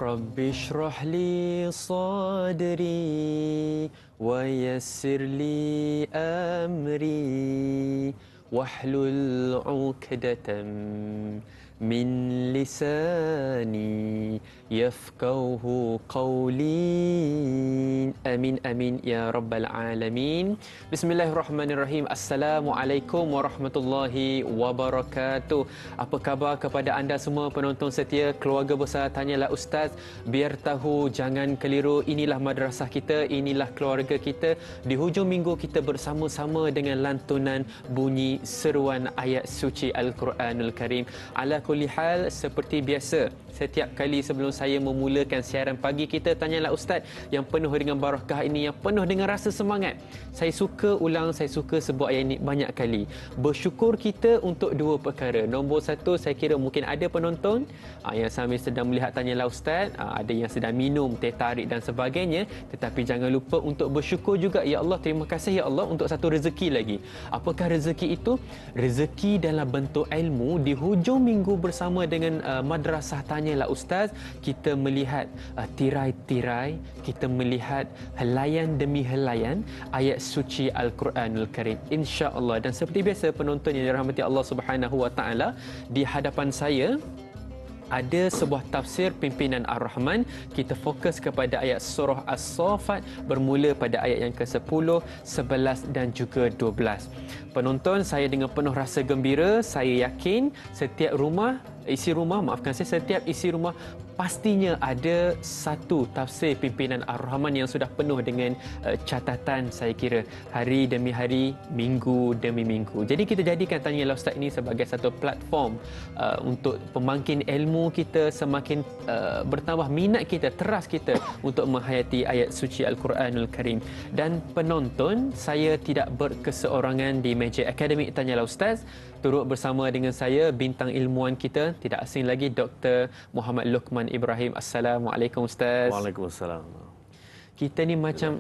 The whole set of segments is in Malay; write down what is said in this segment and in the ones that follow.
رب اشرح لي صدري ويسر لي أمري واحلل عقدة من لساني يفقه قولي آمين آمين يا رب العالمين. Bismillahirrahmanirrahim. Assalamualaikum warahmatullahi wabarakatuh. Apa khabar kepada anda semua penonton setia keluarga besar Tanyalah Ustaz? Biar tahu, jangan keliru. Inilah madrasah kita, inilah keluarga kita. Di hujung minggu kita bersama-sama dengan lantunan bunyi seruan ayat suci Al-Quranul Karim. Ala kulli hal, seperti biasa, setiap kali sebelum saya memulakan siaran pagi kita Tanyalah Ustaz yang penuh dengan barakah ini, yang penuh dengan rasa semangat, saya suka ulang, saya suka sebut ayat ini banyak kali. Bersyukur kita untuk dua perkara. Nombor satu, saya kira mungkin ada penonton yang sambil sedang melihat Tanyalah Ustaz, ada yang sedang minum teh tarik dan sebagainya, tetapi jangan lupa untuk bersyukur juga. Ya Allah, terima kasih ya Allah untuk satu rezeki lagi. Apakah rezeki itu? Rezeki dalam bentuk ilmu. Di hujung minggu bersama dengan madrasah Tanyalah Ustaz, kita melihat tirai-tirai, kita melihat helaian demi helaian ayat suci Al-Quranul Karim, insya-Allah. Dan seperti biasa penonton yang dirahmati Allah Subhanahu Wa Taala, di hadapan saya ada sebuah tafsir pimpinan Ar-Rahman. Kita fokus kepada ayat surah As-Saffat bermula pada ayat yang ke-10, 11 dan juga 12. Penonton, saya dengan penuh rasa gembira, saya yakin setiap setiap isi rumah pastinya ada satu tafsir pimpinan Ar-Rahman yang sudah penuh dengan catatan, saya kira hari demi hari, minggu demi minggu. Jadi kita jadikan Tanyalah Ustaz ini sebagai satu platform untuk pemangkin ilmu kita, semakin bertambah minat kita, teras kita untuk menghayati ayat suci Al-Quranul Karim. Dan penonton, saya tidak berkeseorangan di meja akademik Tanyalah Ustaz. Turut bersama dengan saya bintang ilmuwan kita, tidak asing lagi, Dr. Muhammad Luqman Ibrahim. Assalamualaikum Ustaz. Waalaikumsalam. Kita ni macam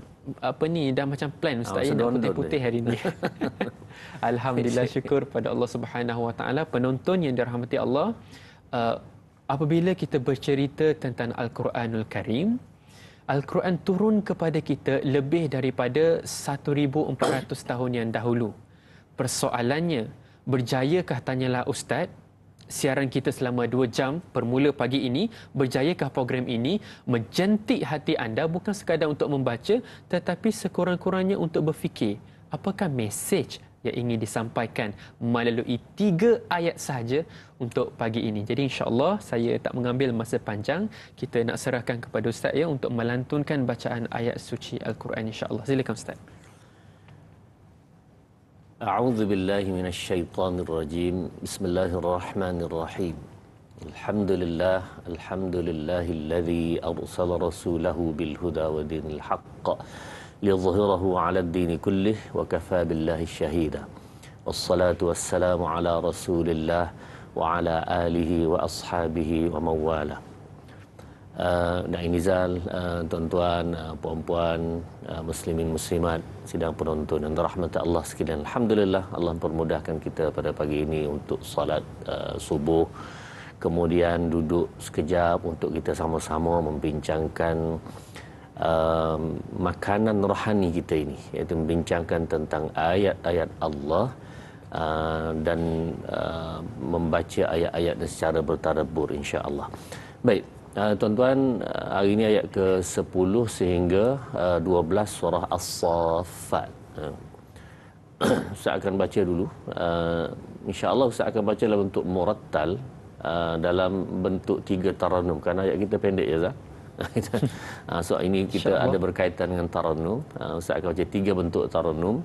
dah macam plan Ustaz, nak putih-putih hari ni. Alhamdulillah, syukur pada Allah Subhanahu Wa Taala. Penonton yang dirahmati Allah, apabila kita bercerita tentang Al-Quranul Karim, Al-Quran turun kepada kita lebih daripada 1400 tahun yang dahulu. Persoalannya, berjayakah Tanyalah Ustaz siaran kita selama 2 jam bermula pagi ini, berjayakah program ini menjentik hati anda, bukan sekadar untuk membaca, tetapi sekurang-kurangnya untuk berfikir apakah mesej yang ingin disampaikan melalui 3 ayat sahaja untuk pagi ini. Jadi insya-Allah saya tak mengambil masa panjang, kita nak serahkan kepada Ustaz ya untuk melantunkan bacaan ayat suci Al-Quran, insya-Allah. Silakan Ustaz. A'udzu billahi minasyaitonir rajim. Bismillahirrahmanirrahim. Alhamdulillahilladzi arsala rasulahu bil huda wa dinil haqq liyudhhirahu 'ala ad-din kullih wa kafa billahi syahida. Wassalatu wassalamu ala Rasulillah wa ala alihi wa ashabihi wa mawala. Nizal, tuan-tuan, puan-puan, muslimin muslimat, sidang penonton dan rahmat Allah sekalian. Alhamdulillah, Allah mempermudahkan kita pada pagi ini untuk salat subuh, kemudian duduk sekejap untuk kita sama-sama membincangkan makanan rohani kita ini, iaitu membincangkan tentang ayat-ayat Allah dan membaca ayat-ayat secara bertadabbur, insya-Allah. Baik, tuan-tuan, hari ini ayat ke-10 sehingga 12 surah As-Saffat. Ustaz akan baca dulu. InsyaAllah Ustaz akan baca dalam bentuk murattal, dalam bentuk 3 taranum. Kerana ayat kita pendek ya, Ustaz. So ini kita ada berkaitan dengan taranum. Ustaz akan baca 3 bentuk taranum.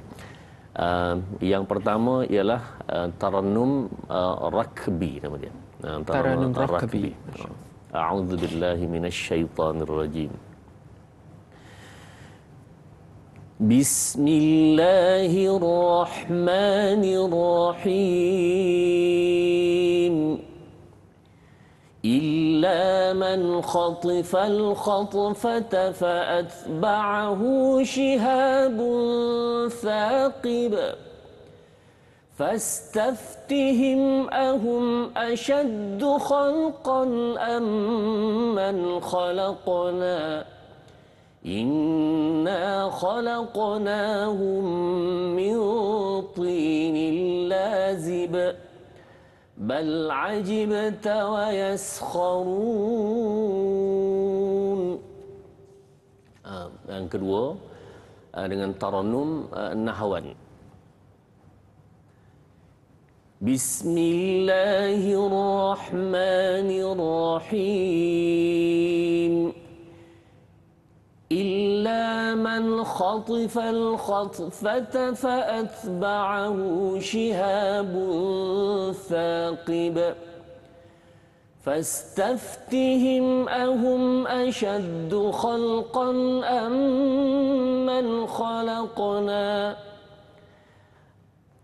Yang pertama ialah taranum rakbi, nama dia. Taranum rakbi. A'udzu billahi minasyaitonir rajim. Bismillahirrahmanirrahim. Illa man khatifal khatfata fa'atba'ahu shihabun thaqib. فاستفتهم أهم أشد خلقا أم من خلقنا إنا خلقناهم من طين لازب بل عجبت ويسخرون. Yang kedua dengan taranum nahwan. Bismillahirrahmanirrahim. إلا من خطف الخطفة فأتبعه شهاب ثاقب فاستفتهم أهم أشد خلقا أم من خلقنا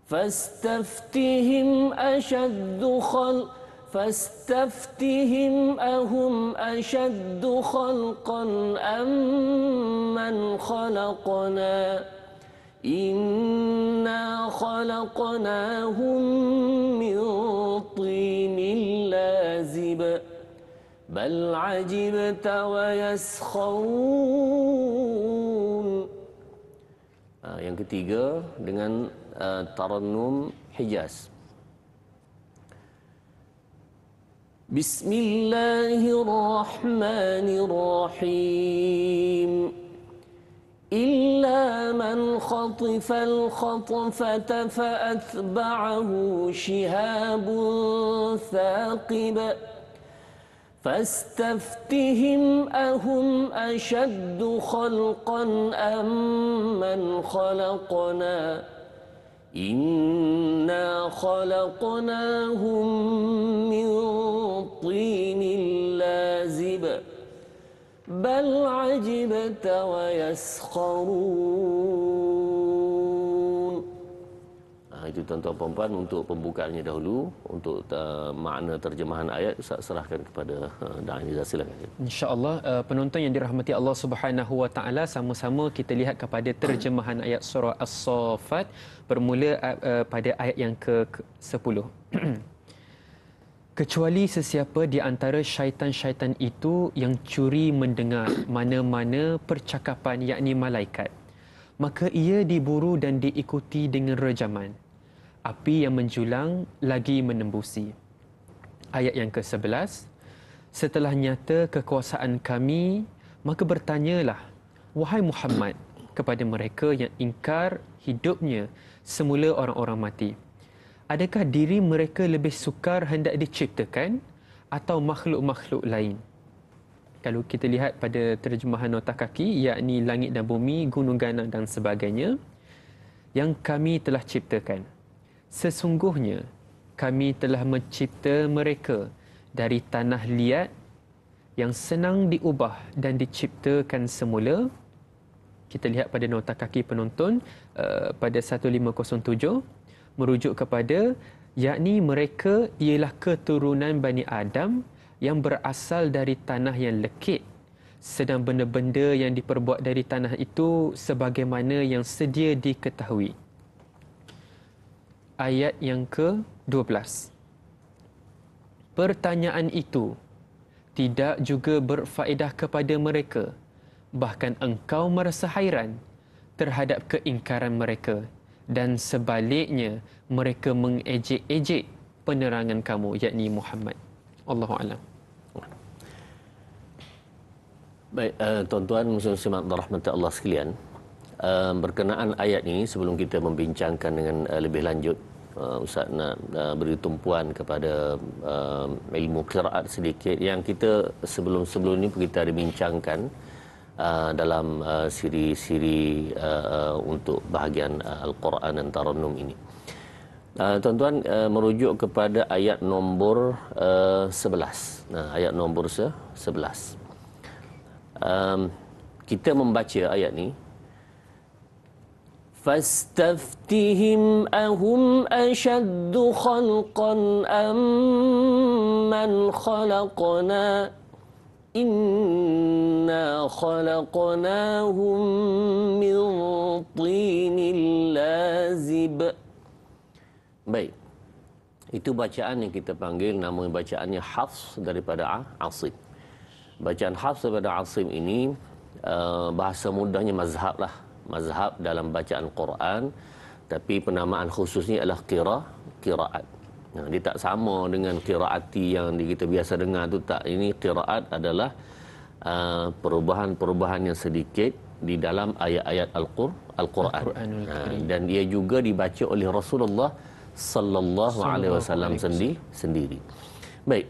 فاستفتهم أهم أشد خلقا أم من خلقنا إنا خلقناهم من طين لازب بل عجبت ويسخرون. Yang ketiga dengan taranum Hijaz. Bismillahirrahmanirrahim. إلا من خطف الخطفة فأتبعه شهاب ثاقب فاستفتهم أهم أشد خلقا أم من خلقنا إنا خلقناهم من طين لازب بل عجبت ويسخرون. Itu tuan-tuan puan-puan untuk pembukaannya dahulu. Untuk makna terjemahan ayat Ustaz serahkan kepada Da'iza, silakan. InsyaAllah penonton yang dirahmati Allah Subhanahu Wa Taala, sama-sama kita lihat kepada terjemahan ayat surah As-Saffat bermula pada ayat yang ke-10. Kecuali sesiapa di antara syaitan-syaitan itu yang curi mendengar mana-mana percakapan yakni malaikat, maka ia diburu dan diikuti dengan rejaman api yang menjulang lagi menembusi. Ayat yang ke-11, setelah nyata kekuasaan kami, maka bertanyalah wahai Muhammad kepada mereka yang ingkar hidupnya semula orang-orang mati, adakah diri mereka lebih sukar hendak diciptakan atau makhluk-makhluk lain? Kalau kita lihat pada terjemahan nota kaki, yakni langit dan bumi, gunung ganang dan sebagainya, yang kami telah ciptakan. Sesungguhnya kami telah mencipta mereka dari tanah liat yang senang diubah dan diciptakan semula. Kita lihat pada nota kaki penonton pada 1507, merujuk kepada yakni mereka ialah keturunan Bani Adam yang berasal dari tanah yang lekit, sedang benda-benda yang diperbuat dari tanah itu sebagaimana yang sedia diketahui. Ayat yang ke-12. Pertanyaan itu tidak juga berfaedah kepada mereka, bahkan engkau merasa hairan terhadap keingkaran mereka, dan sebaliknya mereka mengejek-ejek penerangan kamu, yakni Muhammad. Allahu a'lam. Baik, tuan-tuan muslim-muslimat rahmati Allah sekalian, berkenaan ayat ini sebelum kita membincangkan dengan lebih lanjut, Ustaz nak beri tumpuan kepada ilmu qiraat sedikit yang kita sebelum ini kita ada bincangkan dalam siri-siri untuk bahagian Al-Quran dan Tarannum ini. Tuan-tuan, merujuk kepada ayat nombor 11. Ayat nombor 11. Kita membaca ayat ni. Fastaftihim ahum ashaddu khalqan amman khalaqna Inna khalaqnahum min tinin lazib Baik. Itu bacaan yang kita panggil nama bacaannya Hafs daripada Asim. Bacaan Hafs daripada Asim ini bahasa mudahnya mazhab lah. Mazhab dalam bacaan Quran, tapi penamaan khususnya adalah qiraat. Dia tak sama dengan qiraati yang kita biasa dengar tu, tak. Ini qiraat adalah perubahan-perubahan yang sedikit di dalam ayat-ayat Al-Quran. Dan ia juga dibaca oleh Rasulullah sallallahu alaihi wasallam sendiri. Baik.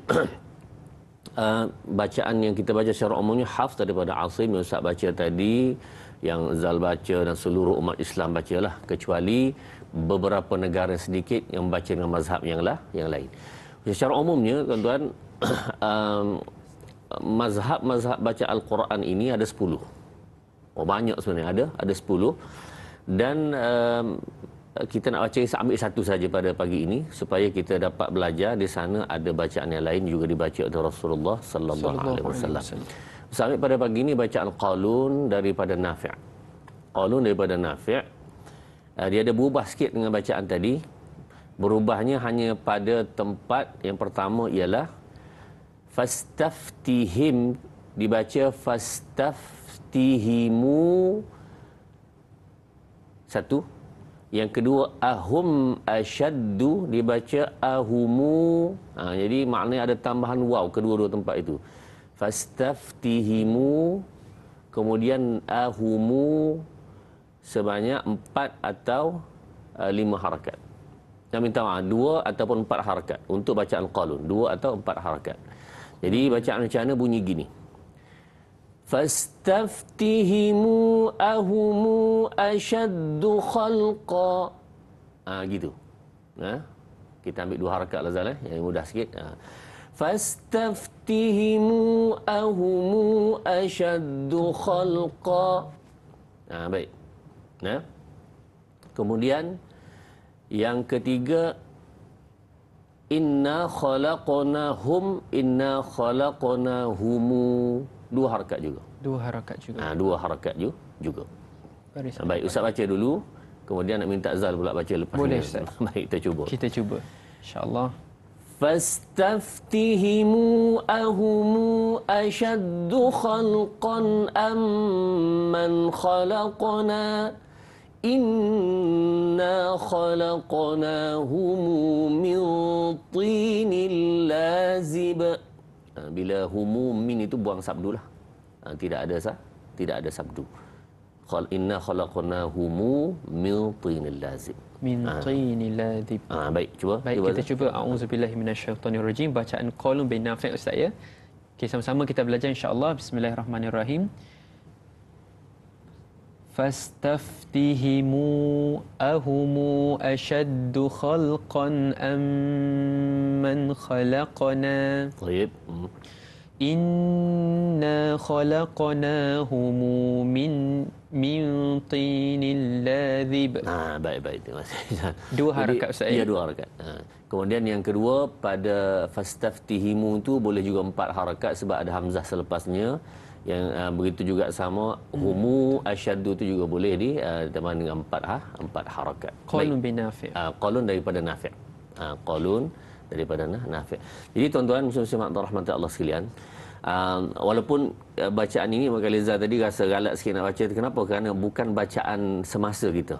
Bacaan yang kita baca secara umumnya Hafs daripada Asim yang Ustaz baca tadi, yang Zal baca dan seluruh umat Islam bacalah, kecuali beberapa negara sedikit yang baca dengan mazhab yang lain. Secara umumnya tuan-tuan, mazhab baca Al-Quran ini ada 10. Banyak sebenarnya, ada 10. Dan kita nak baca, ambil satu saja pada pagi ini supaya kita dapat belajar. Di sana ada bacaan yang lain juga dibaca oleh Rasulullah sallallahu alaihi wasallam. Sampai pada pagi ini bacaan Qalun daripada Nafi'. Qalun daripada Nafi'. Dia ada berubah sikit dengan bacaan tadi. Berubahnya hanya pada tempat yang pertama ialah fastaftihim, dibaca fastaftihimu. Satu. Yang kedua ahum asyaddu, dibaca ahumu. Jadi maknanya ada tambahan waw kedua-dua tempat itu. Fastaftihimu, kemudian ahumu, sebanyak 4 atau 5 harakat. Saya minta maaf, 2 ataupun 4 harakat untuk bacaan Qalun, 2 atau 4 harakat. Jadi bacaan macam mana bunyi gini. Fastaftihimu ahumu asyaddu khalqa. Gitu. Kita ambil 2 harakat lah Zal, yang mudah sikit. Fastaftihimu ahumu asyaddu khalqa. Baik. Kemudian yang ketiga, inna khalaqnahum, inna khalaqnahumu. 2 harakat juga. 2 harakat juga. 2 harakat juga. Baik, Ustaz baca dulu. Kemudian nak minta Zal pula baca lepas. Boleh, ini. Ustaz. Baik, kita cuba. Kita cuba. InsyaAllah. Fastaftihimu ahumu asyaddu khalqan amman khalaqna. Inna khalaqnahumu min tinil lazib. Bila humu min itu buang sabdu lah. Tidak ada sabdu. Inna khalaqnahumu min tinil lazib. Min tinil lazib. Baik, cuba. Baik, kita cuba. A'udzubillahi minasyaitonirrajim. Bacaan Qalun bin Nafi' Ustaz ya. Okay, sama-sama kita belajar insya-Allah. Bismillahirrahmanirrahim. Fastaftihimu ahumu asyaddu khalqan amman khalaqna. Baik. Inna khalaqnahumu min tinil lazib. Baik. Terima kasih. 2 harakat Ustaz. Ya, 2 harakat. Kemudian yang kedua pada fastaftihimu tu boleh juga 4 harakat sebab ada hamzah selepasnya. Yang begitu juga sama humu asyaddu tu juga boleh ditambah dengan 4 harakat. Qalun bin Nafi'. Qalun daripada Nafi'. Qalun daripada Nafi'. Jadi tuan-tuan muslim-muslimat rahmati Allah sekalian, walaupun bacaan ini Mak Liza tadi rasa galak sikit nak baca, kenapa? Kerana bukan bacaan semasa kita.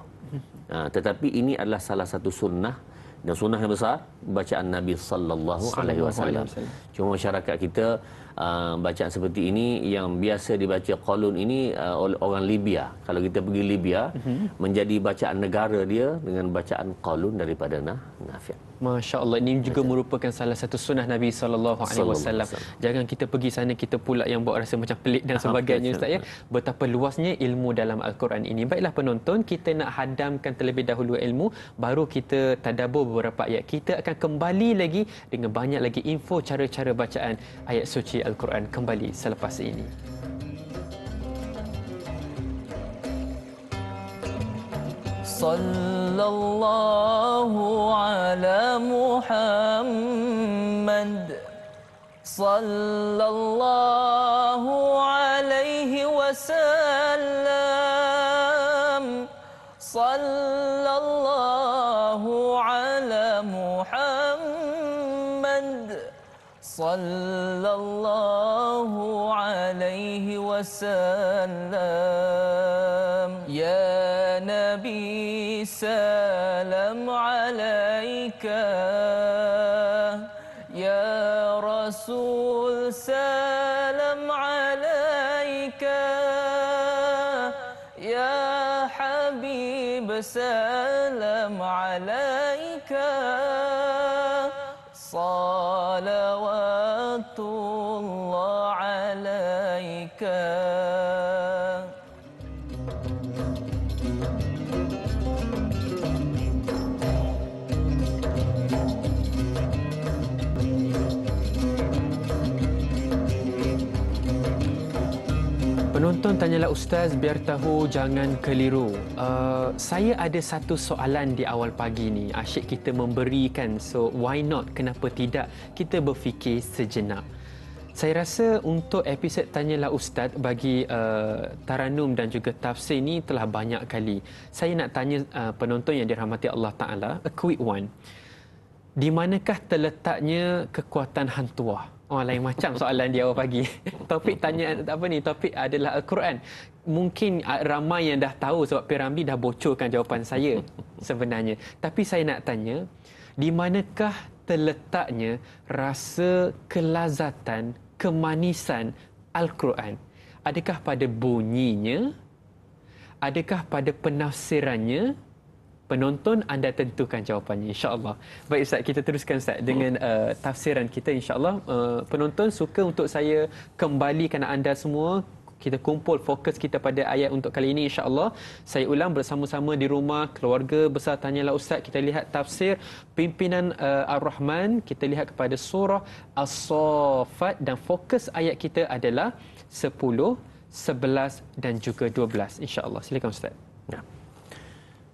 Tetapi ini adalah salah satu sunnah, dan sunnah yang besar, bacaan Nabi sallallahu alaihi wasallam. Cuma masyarakat kita bacaan seperti ini yang biasa dibaca Qalun ini oleh orang Libya. Kalau kita pergi Libya, menjadi bacaan negara dia dengan bacaan Qalun daripada Nafi'. Masya Allah, ini juga merupakan salah satu sunnah Nabi SAW. Jangan kita pergi sana, kita pula yang buat rasa macam pelik dan sebagainya Ustaz ya. Betapa luasnya ilmu dalam Al-Quran ini. Baiklah penonton, kita nak hadamkan terlebih dahulu ilmu, baru kita tadabbur beberapa ayat. Kita akan kembali lagi dengan banyak lagi info cara-cara bacaan ayat suci Al-Quran kembali selepas ini. Sallallahu ala Muhammad, sallallahu alaihi wasallam, sallallahu ala sallallahu alaihi wasallam. Ya Nabi salam alaika, ya Rasul salam alaika, ya Habib salam alaika, salawatullah alaika. Penonton tanyalah Ustaz, biar tahu jangan keliru. Saya ada satu soalan di awal pagi ni. Asyik kita memberikan, so why not? Kenapa tidak? Kita berfikir sejenak. Saya rasa untuk episod Tanyalah Ustaz bagi Taranum dan juga tafsir ni telah banyak kali. Saya nak tanya penonton yang dirahmati Allah Ta'ala, a quick one. Di manakah terletaknya kekuatan hantuah? Oh, lain macam soalan di awal pagi. Topik tanya apa ni? Topik adalah Al-Quran. Mungkin ramai yang dah tahu sebab Piramli dah bocorkan jawapan saya sebenarnya. Tapi saya nak tanya, di manakah terletaknya rasa kelazatan, kemanisan Al-Quran? Adakah pada bunyinya? Adakah pada penafsirannya? Penonton, anda tentukan jawapannya, insya-Allah. Baik Ustaz, kita teruskan Ustaz dengan tafsiran kita, insya-Allah. Penonton, suka untuk saya kembalikan anda semua, kita kumpul fokus kita pada ayat untuk kali ini, insya-Allah. Saya ulang, bersama-sama di rumah, keluarga besar Tanyalah Ustaz, kita lihat tafsir pimpinan Ar-Rahman, kita lihat kepada surah As-Saffat, dan fokus ayat kita adalah 10, 11 dan juga 12, insya-Allah. Silakan Ustaz. Ya.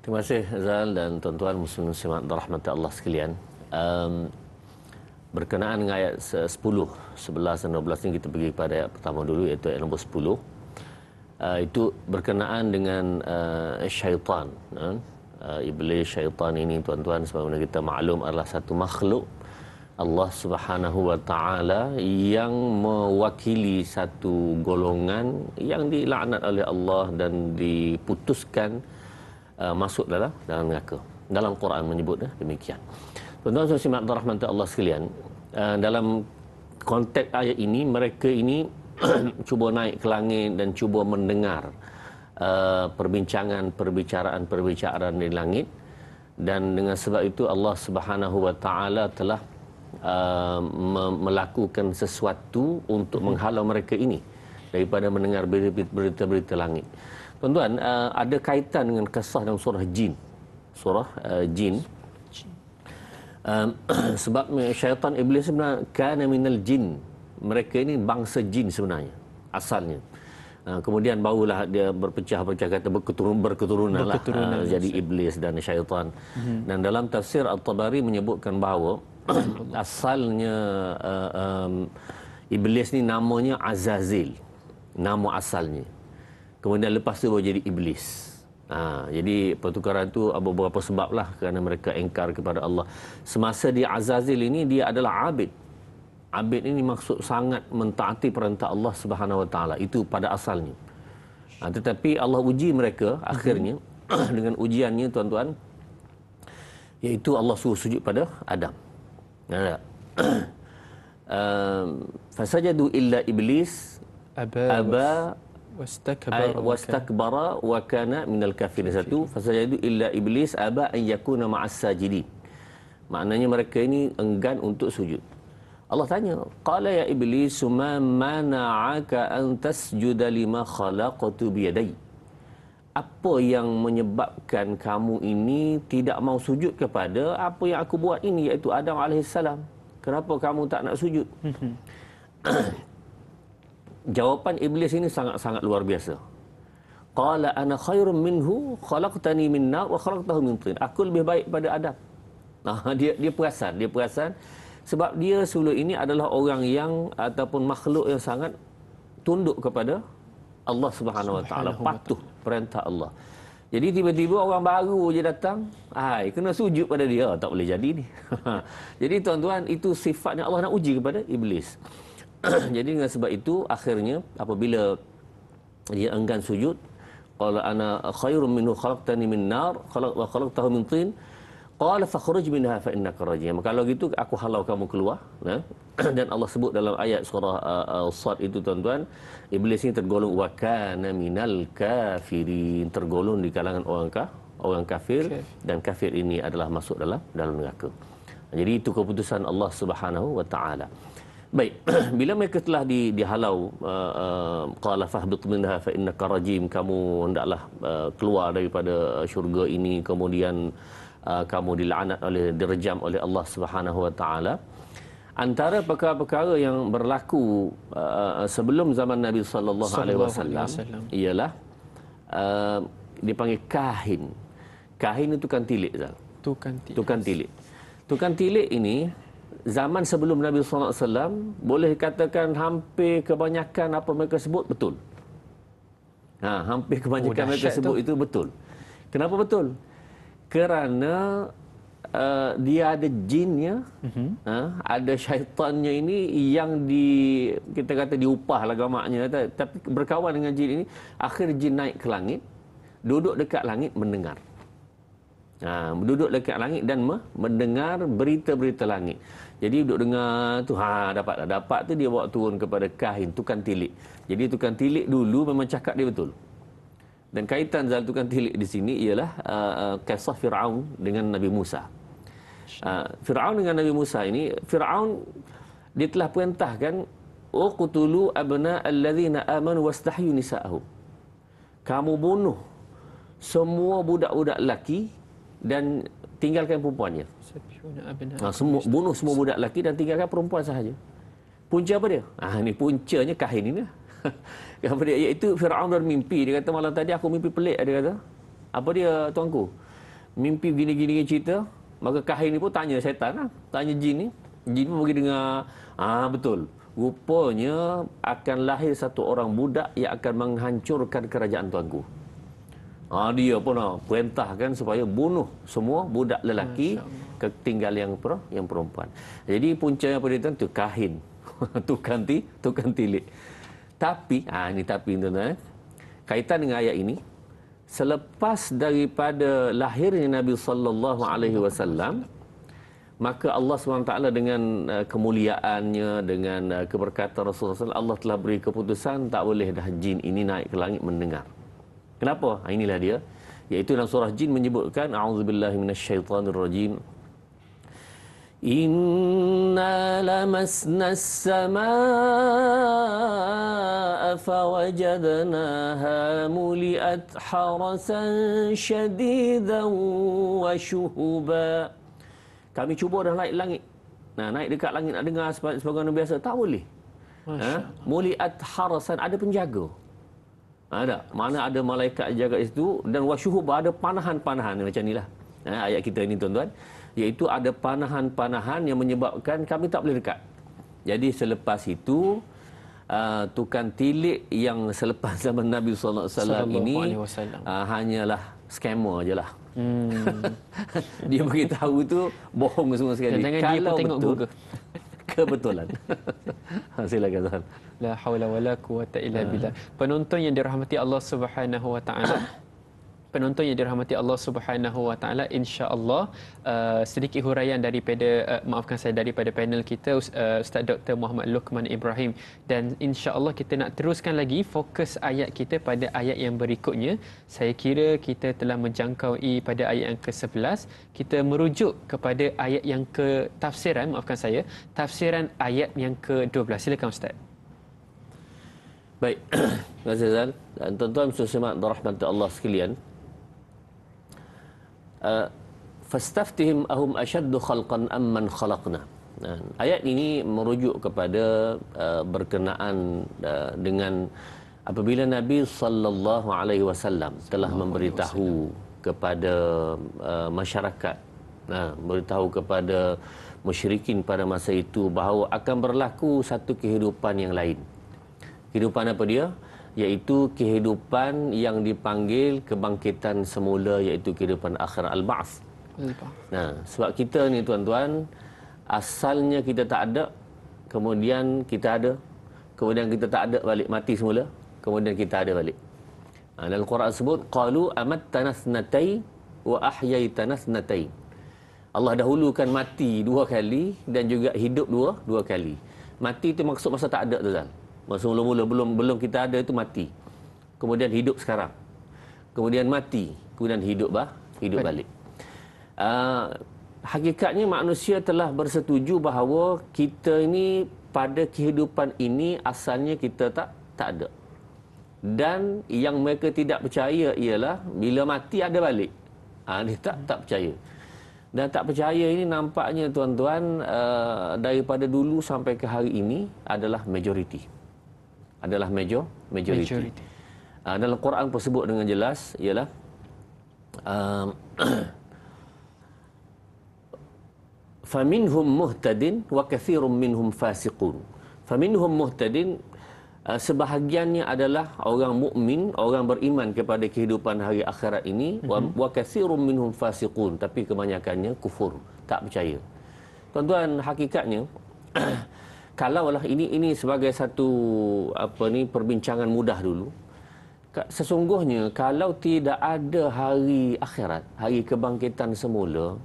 Terima kasih Zal dan tuan-tuan muslim-muslimat rahmat Allah sekalian. Berkenaan dengan ayat 10, 11 dan 12 ini, kita pergi pada ayat pertama dulu, iaitu ayat nombor 10. Itu berkenaan dengan syaitan. Iblis, syaitan ini tuan-tuan, sebagaimana kita maklum adalah satu makhluk Allah Subhanahu wa taala yang mewakili satu golongan yang dilaknat oleh Allah dan diputuskan masuk dalam neraka. Dalam Quran menyebut demikian. Tuan-tuan dan puan-puan rahmat Allah sekalian, dalam konteks ayat ini, mereka ini cuba naik ke langit dan cuba mendengar perbicaraan di langit, dan dengan sebab itu Allah Subhanahu wa taala telah melakukan sesuatu untuk menghalau mereka ini daripada mendengar berita-berita langit. Tuan-tuan, ada kaitan dengan kisah dalam surah Jin. Surah Jin. Sebab syaitan iblis sebenarnya kana minal jin. Mereka ini bangsa jin sebenarnya, asalnya. Kemudian barulah dia berpecah-pecah, kata berketurunan lah, jadi iblis dan syaitan. Dan dalam tafsir At-Tabari menyebutkan bahawa asalnya iblis ni namanya Azazil. Nama asalnya. Kemudian lepas tu baru jadi iblis. Jadi pertukaran tu beberapa sebab lah, kerana mereka engkar kepada Allah. Semasa dia Azazil ini, dia adalah abid. Abid ini maksud sangat mentaati perintah Allah Subhanahu wa taala. Itu pada asalnya. Tetapi Allah uji mereka akhirnya dengan ujiannya tuan-tuan, iaitu Allah suruh sujud pada Adam. Fasajadu illa iblis aba wastakbara wa kana minal kafirin. Satu, fasajadu illa iblis aba an yakuna ma'as sajidin. Maknanya mereka ini enggan untuk sujud. Allah tanya, qala ya iblis ma mana'aka an tasjuda lima khalaqtu bi yadayya. Apa yang menyebabkan kamu ini tidak mau sujud kepada apa yang aku buat ini, iaitu Adam alaihissalam? Kenapa kamu tak nak sujud? Jawapan iblis ini sangat-sangat luar biasa. Qala ana khairum minhu khalaqtani min nar wa khalaqtahu min tin. Aku lebih baik pada Adam. Dia perasan sebab dia sebelum ini adalah orang yang ataupun makhluk yang sangat tunduk kepada Allah Subhanahu wa taala, patuh perintah Allah. Jadi tiba-tiba orang baru je datang, kena sujud pada dia, tak boleh jadi ni. Jadi tuan-tuan, itu sifatnya Allah nak uji kepada iblis. Jadi dengan sebab itu akhirnya apabila dia enggan sujud, qala ana khairum minhu khalaqtani min nar wa khalaqtahu min tin qala fakhruj minha fa innaka rajim. Kalau gitu aku halau kamu keluar, dan Allah sebut dalam ayat surah Sad itu tuan-tuan, iblis ini tergolong wa kana minal kafirin, tergolong di kalangan orang kafir, dan kafir ini adalah masuk dalam neraka. Jadi itu keputusan Allah Subhanahu wa taala. Baik, bila mereka telah dihalau, qala fahbit minha fa innaka rajim, kamu hendaklah keluar daripada syurga ini, kemudian kamu dilaknat direjam oleh Allah Subhanahu wa taala. Antara perkara-perkara yang berlaku sebelum zaman Nabi sallallahu alaihi wasallam ialah dipanggil kahin. Kahin itu tukang tilik, Zal. Tukang tilik. Tukang tilik ini zaman sebelum Nabi sallallahu alaihi wasallam, boleh katakan hampir kebanyakan apa mereka sebut betul. Hampir kebanyakan mereka sebut itu betul. Kenapa betul? Kerana dia ada jinnya, ada syaitannya ini yang kita kata diupah lah gamaknya, tapi berkawan dengan jin ini, akhir jin naik ke langit, duduk dekat langit mendengar. Duduk dekat langit dan mendengar berita-berita langit. Jadi duduk dengar tu, dapat tu dia bawa turun kepada kahin, tukang tilik. Jadi tukang tilik dulu memang cakap dia betul. Dan kaitan Zal tukang tilik di sini ialah kisah Fir'aun dengan Nabi Musa. Fir'aun dengan Nabi Musa ini, Fir'aun dia telah perintahkan uqtulu abna allazina amanu wastahyu nisa'ahum. Kamu bunuh semua budak-budak lelaki dan tinggalkan perempuannya. Bunuh semua budak lelaki dan tinggalkan perempuan sahaja. Punca apa dia? Ni puncanya kahin ini. Apa dia? Iaitu Fir'aun bermimpi. Dia kata malam tadi aku mimpi pelik. Dia kata, apa dia tuanku? Mimpi gini-gini cerita. Maka kahin ni pun tanya syaitan lah. Tanya jin ni. Jin pun pergi dengar. Betul. Rupanya akan lahir satu orang budak yang akan menghancurkan kerajaan tuanku. Dia pun perintahkan supaya bunuh semua budak lelaki, ketinggal yang perempuan. Jadi puncanya apa dia tu? Kahin. tukang tilik. Tapi, ini tapi tuan-tuan, kaitan dengan ayat ini, selepas daripada lahirnya Nabi sallallahu alaihi wasallam, maka Allah SWT dengan kemuliaannya, dengan keberkatan Rasulullah SAW, Allah telah beri keputusan tak boleh dah jin ini naik ke langit mendengar. Kenapa? Inilah dia. Iaitu dalam surah Jin menyebutkan, a'udzubillahi minasyaitonirrajim. Inna lamasna as-samaa'a fawajadnaha muli'at harasan syadidan wa syuhuba. Kami cuba dah naik langit. Naik dekat langit nak dengar sebagaimana biasa, tak boleh. Muli'at harasan, ada penjaga. Ada. Mana ada malaikat jaga itu, dan wasyuhuba, ada panahan-panahan macam inilah. Ayat kita ini tuan-tuan, iaitu ada panahan-panahan yang menyebabkan kami tak boleh dekat. Jadi selepas itu tukang tilik yang selepas zaman Nabi sallallahu alaihi wasallam ini hanyalah scammer ajalah. Dia beritahu itu bohong semua sekali. Jangan dia pun tengok Google. Kebetulan. Silakan Tuan. La haula wala quwata illa billah. Penonton yang dirahmati Allah Subhanahu wa taala, penonton yang dirahmati Allah Subhanahu wa taala, insya-Allah sedikit huraian daripada daripada panel kita, Ustaz Dr. Muhammad Luqman Ibrahim, dan insya-Allah kita nak teruskan lagi fokus ayat kita pada ayat yang berikutnya. Saya kira kita telah menjangkaui pada ayat yang ke-11. Kita merujuk kepada ayat yang tafsiran ayat yang ke-12. Silakan Ustaz. Baik. Terima kasih Zal. Dan tuan-tuan muslimat dirahmati Allah sekalian, fastaftihim ahum ashaddu khalqan amman khalaqna. Ayat ini merujuk kepada berkenaan dengan apabila Nabi sallallahu alaihi wasallam telah memberitahu kepada masyarakat, beritahu kepada musyrikin pada masa itu bahawa akan berlaku satu kehidupan yang lain. Kehidupan apa dia? iaitu kehidupan yang dipanggil kebangkitan semula, iaitu kehidupan akhir al-ba'ts. Nah, sebab kita ni tuan-tuan, asalnya kita tak ada, kemudian kita ada, kemudian kita tak ada balik, mati semula, kemudian kita ada balik. Dalam Quran sebut qalu amattana thnatayn wa ahyaitana thnatayn. Allah dahulukan mati 2 kali dan juga hidup dua kali. Mati itu maksud masa tak ada tu, Zal. Masa mula-mula belum kita ada itu mati. Kemudian hidup sekarang. Kemudian mati, kemudian hidup balik. Hakikatnya manusia telah bersetuju bahawa kita ini pada kehidupan ini asalnya kita tak ada. Dan yang mereka tidak percaya ialah bila mati ada balik. Dia tak percaya. Dan tak percaya ini nampaknya tuan-tuan daripada dulu sampai ke hari ini adalah majoriti. Adalah majoriti. Dalam Quran pun sebut dengan jelas ialah faminhum muhtadin wa katsirun minhum fasiqun. Faminhum muhtadin, sebahagiannya adalah orang mukmin, orang beriman kepada kehidupan hari akhirat ini, wa katsirun minhum fasiqun, tapi kebanyakannya kufur, tak percaya. Tuan-tuan, hakikatnya kalaulah ini sebagai satu perbincangan mudah dulu. Sesungguhnya kalau tidak ada hari akhirat, hari kebangkitan semula,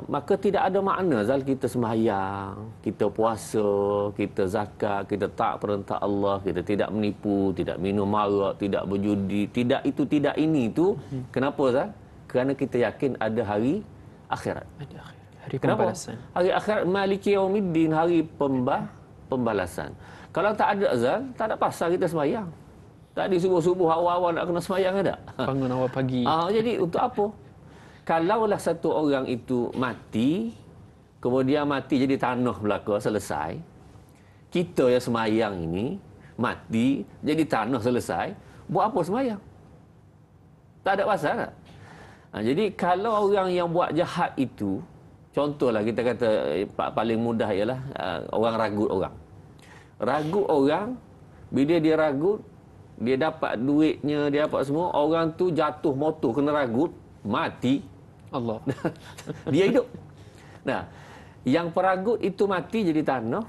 maka tidak ada makna Zal kita sembahyang, kita puasa, kita zakat, kita taat perintah Allah, kita tidak menipu, tidak minum arak, tidak berjudi, tidak itu, tidak ini itu. Kenapa Zal? Kerana kita yakin ada hari akhirat. Hari pembalasan. Hari akhirat, maliki yaumiddin, hari pembalasan. Kalau tak ada Zal, tak ada pasal kita sembahyang. Tadi subuh-subuh awal-awal nak kena sembahyang ada. Bangun awal pagi. Jadi untuk apa? Kalaulah satu orang itu mati, kemudian mati jadi tanah belaka, selesai. Kita yang semayang ini mati jadi tanah, selesai. Buat apa semayang? Tak ada pasal tak? Jadi kalau orang yang buat jahat itu, contohlah kita kata paling mudah ialah orang ragut orang. Ragut orang, bila dia ragut, dia dapat duitnya, dia dapat semua, orang tu jatuh motor kena ragut, mati. Allah. Dia hidup. Nah, yang peragut itu mati jadi tanah,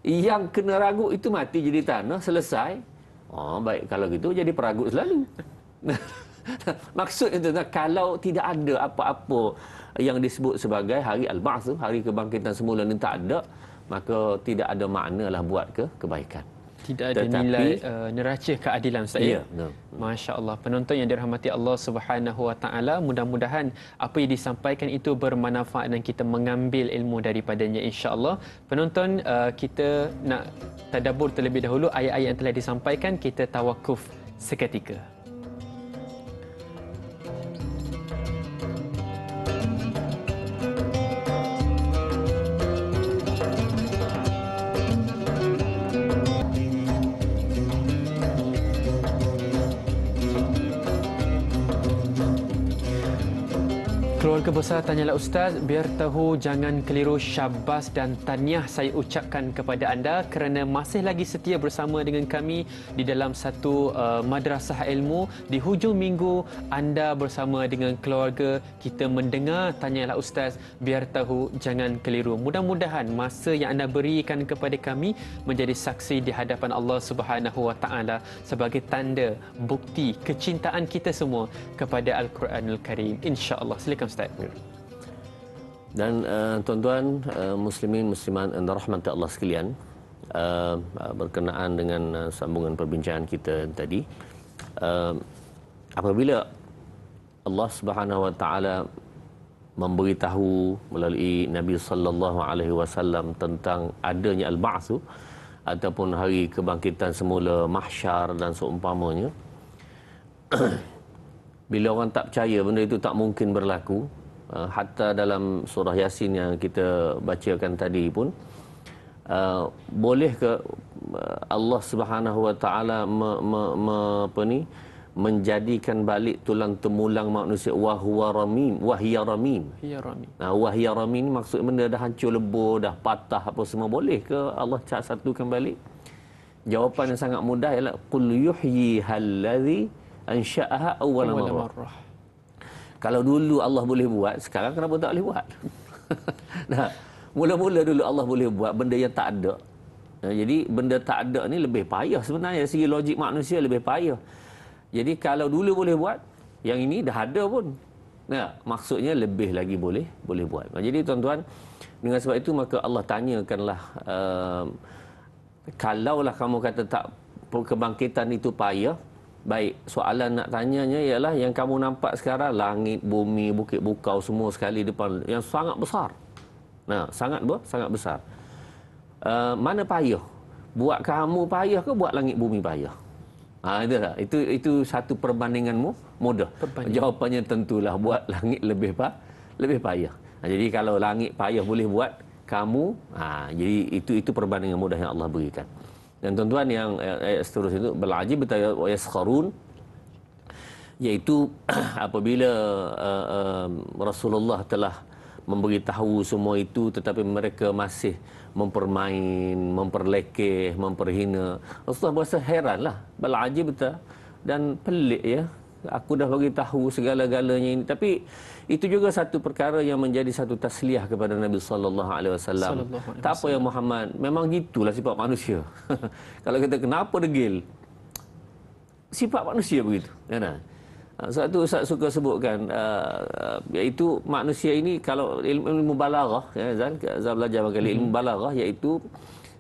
yang kena ragut itu mati jadi tanah, selesai. Baik, kalau gitu jadi peragut selalu. Maksudnya tu, kalau tidak ada apa-apa yang disebut sebagai hari al-ba'ts, hari kebangkitan semula ni tak ada, maka tidak ada maknalah buat kebaikan. Tidak ada nilai neraca keadilan, Ustaz. Ya, Masya Allah. Penonton yang dirahmati Allah Subhanahu Wa Taala, mudah-mudahan apa yang disampaikan itu bermanfaat dan kita mengambil ilmu daripadanya, insya-Allah. Penonton, kita nak tadabbur terlebih dahulu ayat-ayat yang telah disampaikan, kita tawakuf seketika. Keluarga besar Tanyalah Ustaz, biar tahu jangan keliru, syabas dan tahniah saya ucapkan kepada anda kerana masih lagi setia bersama dengan kami di dalam satu madrasah ilmu. Di hujung minggu anda bersama dengan keluarga kita mendengar Tanyalah Ustaz, biar tahu jangan keliru. Mudah-mudahan masa yang anda berikan kepada kami menjadi saksi di hadapan Allah Subhanahu Wa Taala sebagai tanda bukti kecintaan kita semua kepada Al-Quranul Karim, insya-Allah. Silakan Ustaz. Dan tuan-tuan muslimin muslimat dan rahmat Allah sekalian, berkenaan dengan sambungan perbincangan kita tadi, apabila Allah Subhanahu Wa Taala memberitahu melalui Nabi sallallahu alaihi wasallam tentang adanya al-ba'ts ataupun hari kebangkitan semula, mahsyar dan seumpamanya, bila orang tak percaya benda itu tak mungkin berlaku, hatta dalam surah Yasin yang kita bacakan tadi pun, boleh ke Allah Subhanahu Wa Taala menjadikan balik tulang temulang manusia, wahya ramim. Wahya ramim maksud benda dah hancur lebur, dah patah apa semua, boleh ke Allah satukan balik? Jawapan yang sangat mudah ialah qul yuhyiha allazi ansha'aha awwala marrah. Kalau dulu Allah boleh buat, sekarang kenapa tak boleh buat? Nah, mula-mula dulu Allah boleh buat benda yang tak ada. Jadi benda tak ada ni lebih payah sebenarnya, dari segi logik manusia lebih payah. Jadi kalau dulu boleh buat, yang ini dah ada pun. Nah, maksudnya lebih lagi boleh buat. Jadi tuan-tuan, dengan sebab itu maka Allah tanyakanlah, kalaulah kamu kata tak, kebangkitan itu payah, baik, soalan nak tanyanya ialah yang kamu nampak sekarang, langit, bumi, bukit bukau semua sekali depan, yang sangat besar. Nah, sangat besar. Mana payah? Buat kamu payah ke buat langit bumi payah? Itulah. Itu satu perbandinganmu mudah. Jawapannya tentulah buat langit lebih payah. Jadi kalau langit payah boleh buat kamu, jadi itu perbandingan mudah yang Allah berikan. Dan tuan-tuan, yang ayat seterusnya itu belajib wa yaskharun, iaitu apabila Rasulullah telah memberitahu semua itu tetapi mereka masih mempermain, memperlekeh, memperhina. Rasulullah berasa heranlah, belajib dan pelik ya. Aku dah bagi tahu segala-galanya ini, tapi itu juga satu perkara yang menjadi satu tasliah kepada Nabi sallallahu alaihi wasallam. Tak apa ya Muhammad, memang gitulah sifat manusia. Kalau kita kenapa degil? Sifat manusia begitu. Ya, satu Ustaz suka sebutkan, iaitu manusia ini, kalau ilmu balaghah, ya, Zan belajar kali ilmu balaghah, iaitu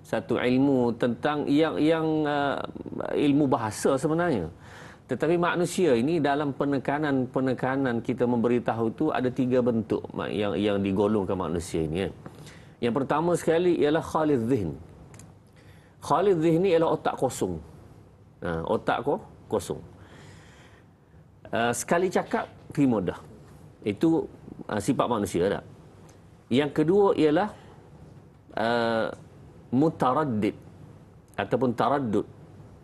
satu ilmu tentang yang ilmu bahasa sebenarnya. Tetapi manusia ini dalam penekanan kita memberitahu itu ada 3 bentuk yang digolongkan manusia ini. Yang pertama sekali ialah khalid zihn. Khalid zihn ni ialah otak kosong. Otak kosong. Sekali cakap terima dah. Itu sifat manusia dah. Yang kedua ialah mutaraddid ataupun taraddud.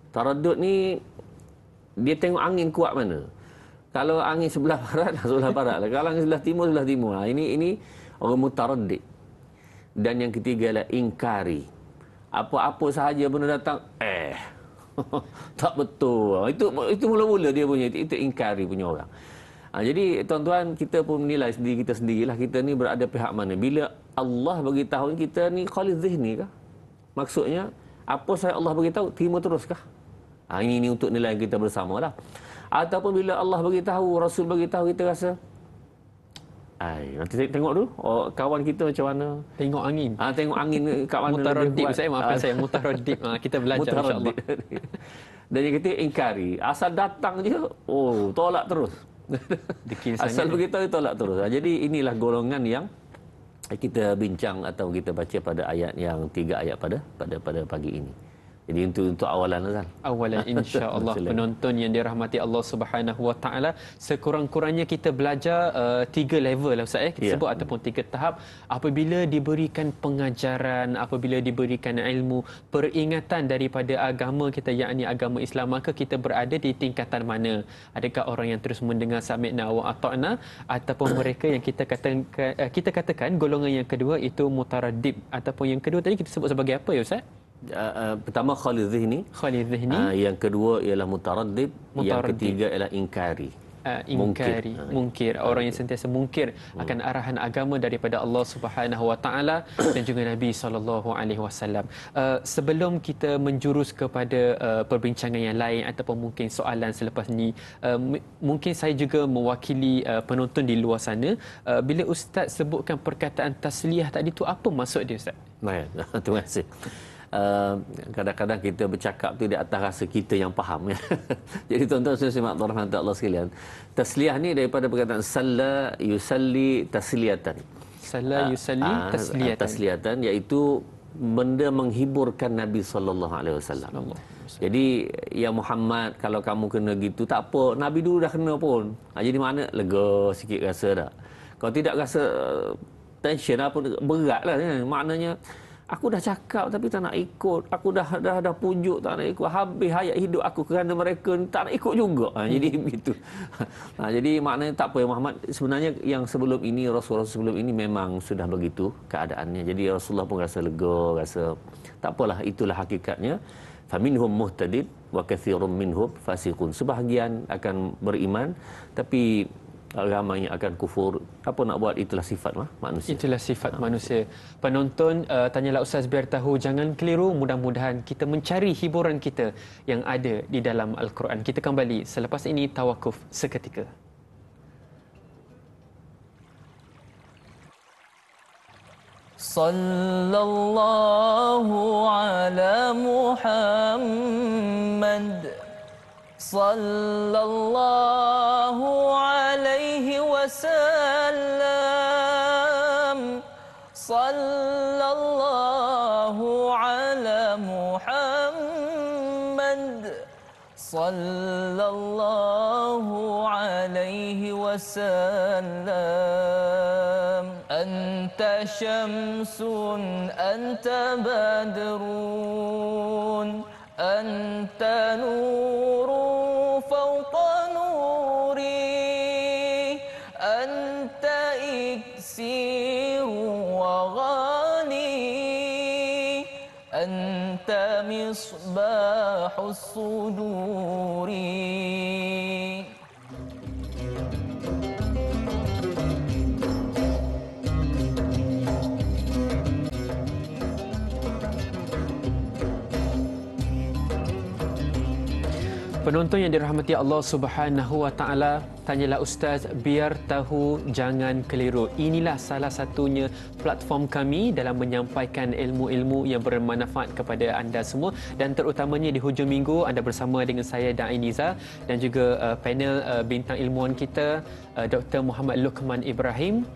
Taraddud ni dia tengok angin kuat mana. Kalau angin sebelah barat, sebelah barat lah. Kalau angin sebelah timur. Ini orang mutaraddid. Dan yang ketiga ialah ingkari. Apa-apa sahaja benda datang, tak betul. Itu mula-mula dia punya, itu ingkari punya orang. Jadi tuan-tuan, kita pun menilai diri kita sendirilah, kita ni berada pihak mana. Bila Allah bagi tahu kita ni khalid zihni kah? Maksudnya, apa saya Allah bagi tahu, terima terus kah? Ini untuk nilai kita bersama lah. Ataupun bila Allah bagi tahu, Rasul bagi tahu, kita rasa nanti tengok dulu kawan kita macam mana. Tengok angin. Tengok angin kat mana. Mutaraddid, saya maafkan saya, mutaraddid. Kita belajar insya-Allah. Dan yang ketiga ingkari. Asal datang je, tolak terus. Asal beritahu tolak terus. Jadi inilah golongan yang kita bincang atau kita baca pada ayat yang 3 ayat pada pagi ini. Jadi untuk awalan Azal. Awalan insya-Allah penonton yang dirahmati Allah Subhanahu Wa Taala, sekurang-kurangnya kita belajar 3 level lah Ustaz kita sebut, ataupun 3 tahap. Apabila diberikan pengajaran, apabila diberikan ilmu, peringatan daripada agama kita, yakni agama Islam, maka kita berada di tingkatan mana? Adakah orang yang terus mendengar sami'na wa ata'na, ataupun mereka yang kita katakan golongan yang kedua itu mutaraddid, ataupun yang kedua tadi kita sebut sebagai apa ya Ustaz? Pertama khalid zihni. Yang kedua ialah mutaraddid. Yang ketiga ialah ingkari. Mungkir. Orang yang sentiasa mungkir akan arahan agama daripada Allah Subhanahu Wa Taala dan juga Nabi sallallahu alaihi wasallam. Sebelum kita menjurus kepada perbincangan yang lain ataupun mungkin soalan selepas ni, mungkin saya juga mewakili penonton di luar sana. Bila ustaz sebutkan perkataan tasliyah tadi tu, apa maksud dia Ustaz? Baik, terima kasih. Kadang-kadang kita bercakap tu di atas rasa kita yang faham ya. Jadi tuan-tuan dan puan-puan rahmat Allah sekalian, tasliyah ni daripada perkataan salla yusalli tasliyatan. Salla yusalli tasliyatan, iaitu benda menghiburkan Nabi sallallahu alaihi wasallam. Jadi ya Muhammad, kalau kamu kena gitu tak apa, Nabi dulu dah kena pun. Jadi mana lega sikit rasa dah. Kalau tidak rasa tension apa, beratlah ya. Maknanya aku dah cakap tapi tak nak ikut. Aku dah pujuk tak nak ikut. Habis hayat hidup aku kerana mereka tak nak ikut juga. Jadi begitu. Jadi maknanya tak apa ya Muhammad. Sebenarnya yang sebelum ini, Rasulullah sebelum ini memang sudah begitu keadaannya. Jadi Rasulullah pun rasa lega, rasa tak apalah, itulah hakikatnya. Faminhum muhtadid wa katsirum minhum fasiqun. Sebahagian akan beriman tapi ramai yang akan kufur. Apa nak buat, itulah sifat manusia. Itulah sifat manusia. Penonton, tanyalah Ustaz biar tahu, jangan keliru. Mudah-mudahan kita mencari hiburan kita yang ada di dalam Al-Quran. Kita kembali selepas ini, tawakuf seketika. Sallallahu ala Muhammad, sallallahu alaihi wasallam, sallallahu ala Muhammad, sallallahu alaihi wasallam. Anta syamsun, anta badrun, anta nuru fawqa nuri, anta iksiru wa ghani, anta misbahus suduri. Penonton yang dirahmati Allah Subhanahu wa taala, tanyalah Ustaz biar tahu, jangan keliru. Inilah salah satunya platform kami dalam menyampaikan ilmu-ilmu yang bermanfaat kepada anda semua, dan terutamanya di hujung minggu anda bersama dengan saya Da'i Niza dan juga panel bintang ilmuwan kita Dr. Muhammad Luqman Ibrahim.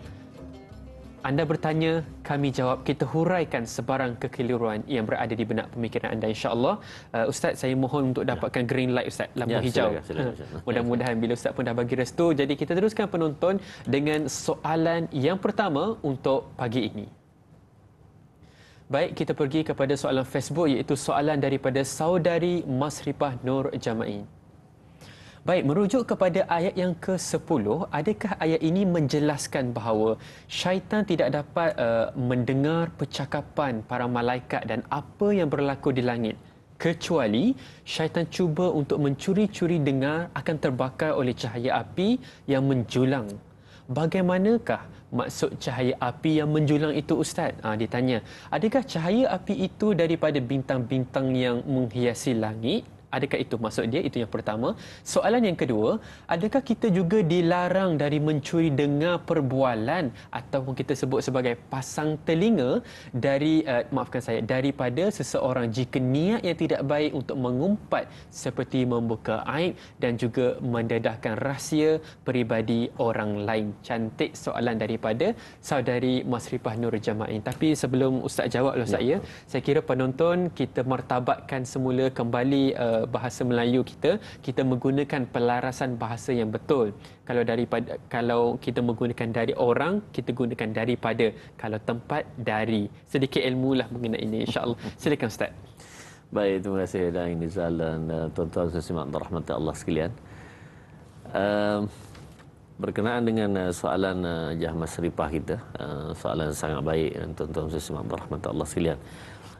Anda bertanya, kami jawab, kita huraikan sebarang kekeliruan yang berada di benak pemikiran anda, insya-Allah. Ustaz, saya mohon untuk dapatkan green light Ustaz, lampu hijau. Silakan. Mudah-mudahan bila Ustaz pun dah bagi restu. Jadi kita teruskan penonton dengan soalan yang pertama untuk pagi ini. Baik, kita pergi kepada soalan Facebook, iaitu soalan daripada saudari Masrifah Nur Jamain. Baik, merujuk kepada ayat yang ke-10, adakah ayat ini menjelaskan bahawa syaitan tidak dapat mendengar percakapan para malaikat dan apa yang berlaku di langit, kecuali syaitan cuba untuk mencuri-curi dengar akan terbakar oleh cahaya api yang menjulang? Bagaimanakah maksud cahaya api yang menjulang itu, Ustaz? Ditanya, adakah cahaya api itu daripada bintang-bintang yang menghiasi langit? Adakah itu maksud dia? Itu yang pertama. Soalan yang kedua, adakah kita juga dilarang dari mencuri dengar perbualan ataupun kita sebut sebagai pasang telinga dari daripada seseorang jika niat yang tidak baik untuk mengumpat seperti membuka aib dan juga mendedahkan rahsia peribadi orang lain? Cantik soalan daripada saudari Masrifah Nur Jamain. Tapi sebelum Ustaz jawab saya kira penonton kita martabatkan semula kembali bahasa Melayu kita menggunakan pelarasan bahasa yang betul. Kalau kita menggunakan dari orang, kita gunakan daripada. Kalau tempat, dari. Sedikit ilmu lah mengenai ini, insya-Allah. Silakan Ustaz. Baik, terima kasih Da'i Nizal dan tuan-tuan sesimak rahmat Allah sekalian. Berkenaan dengan soalan Jah Masrifah kita, soalan sangat baik tuan-tuan sesimak rahmat Allah sekalian.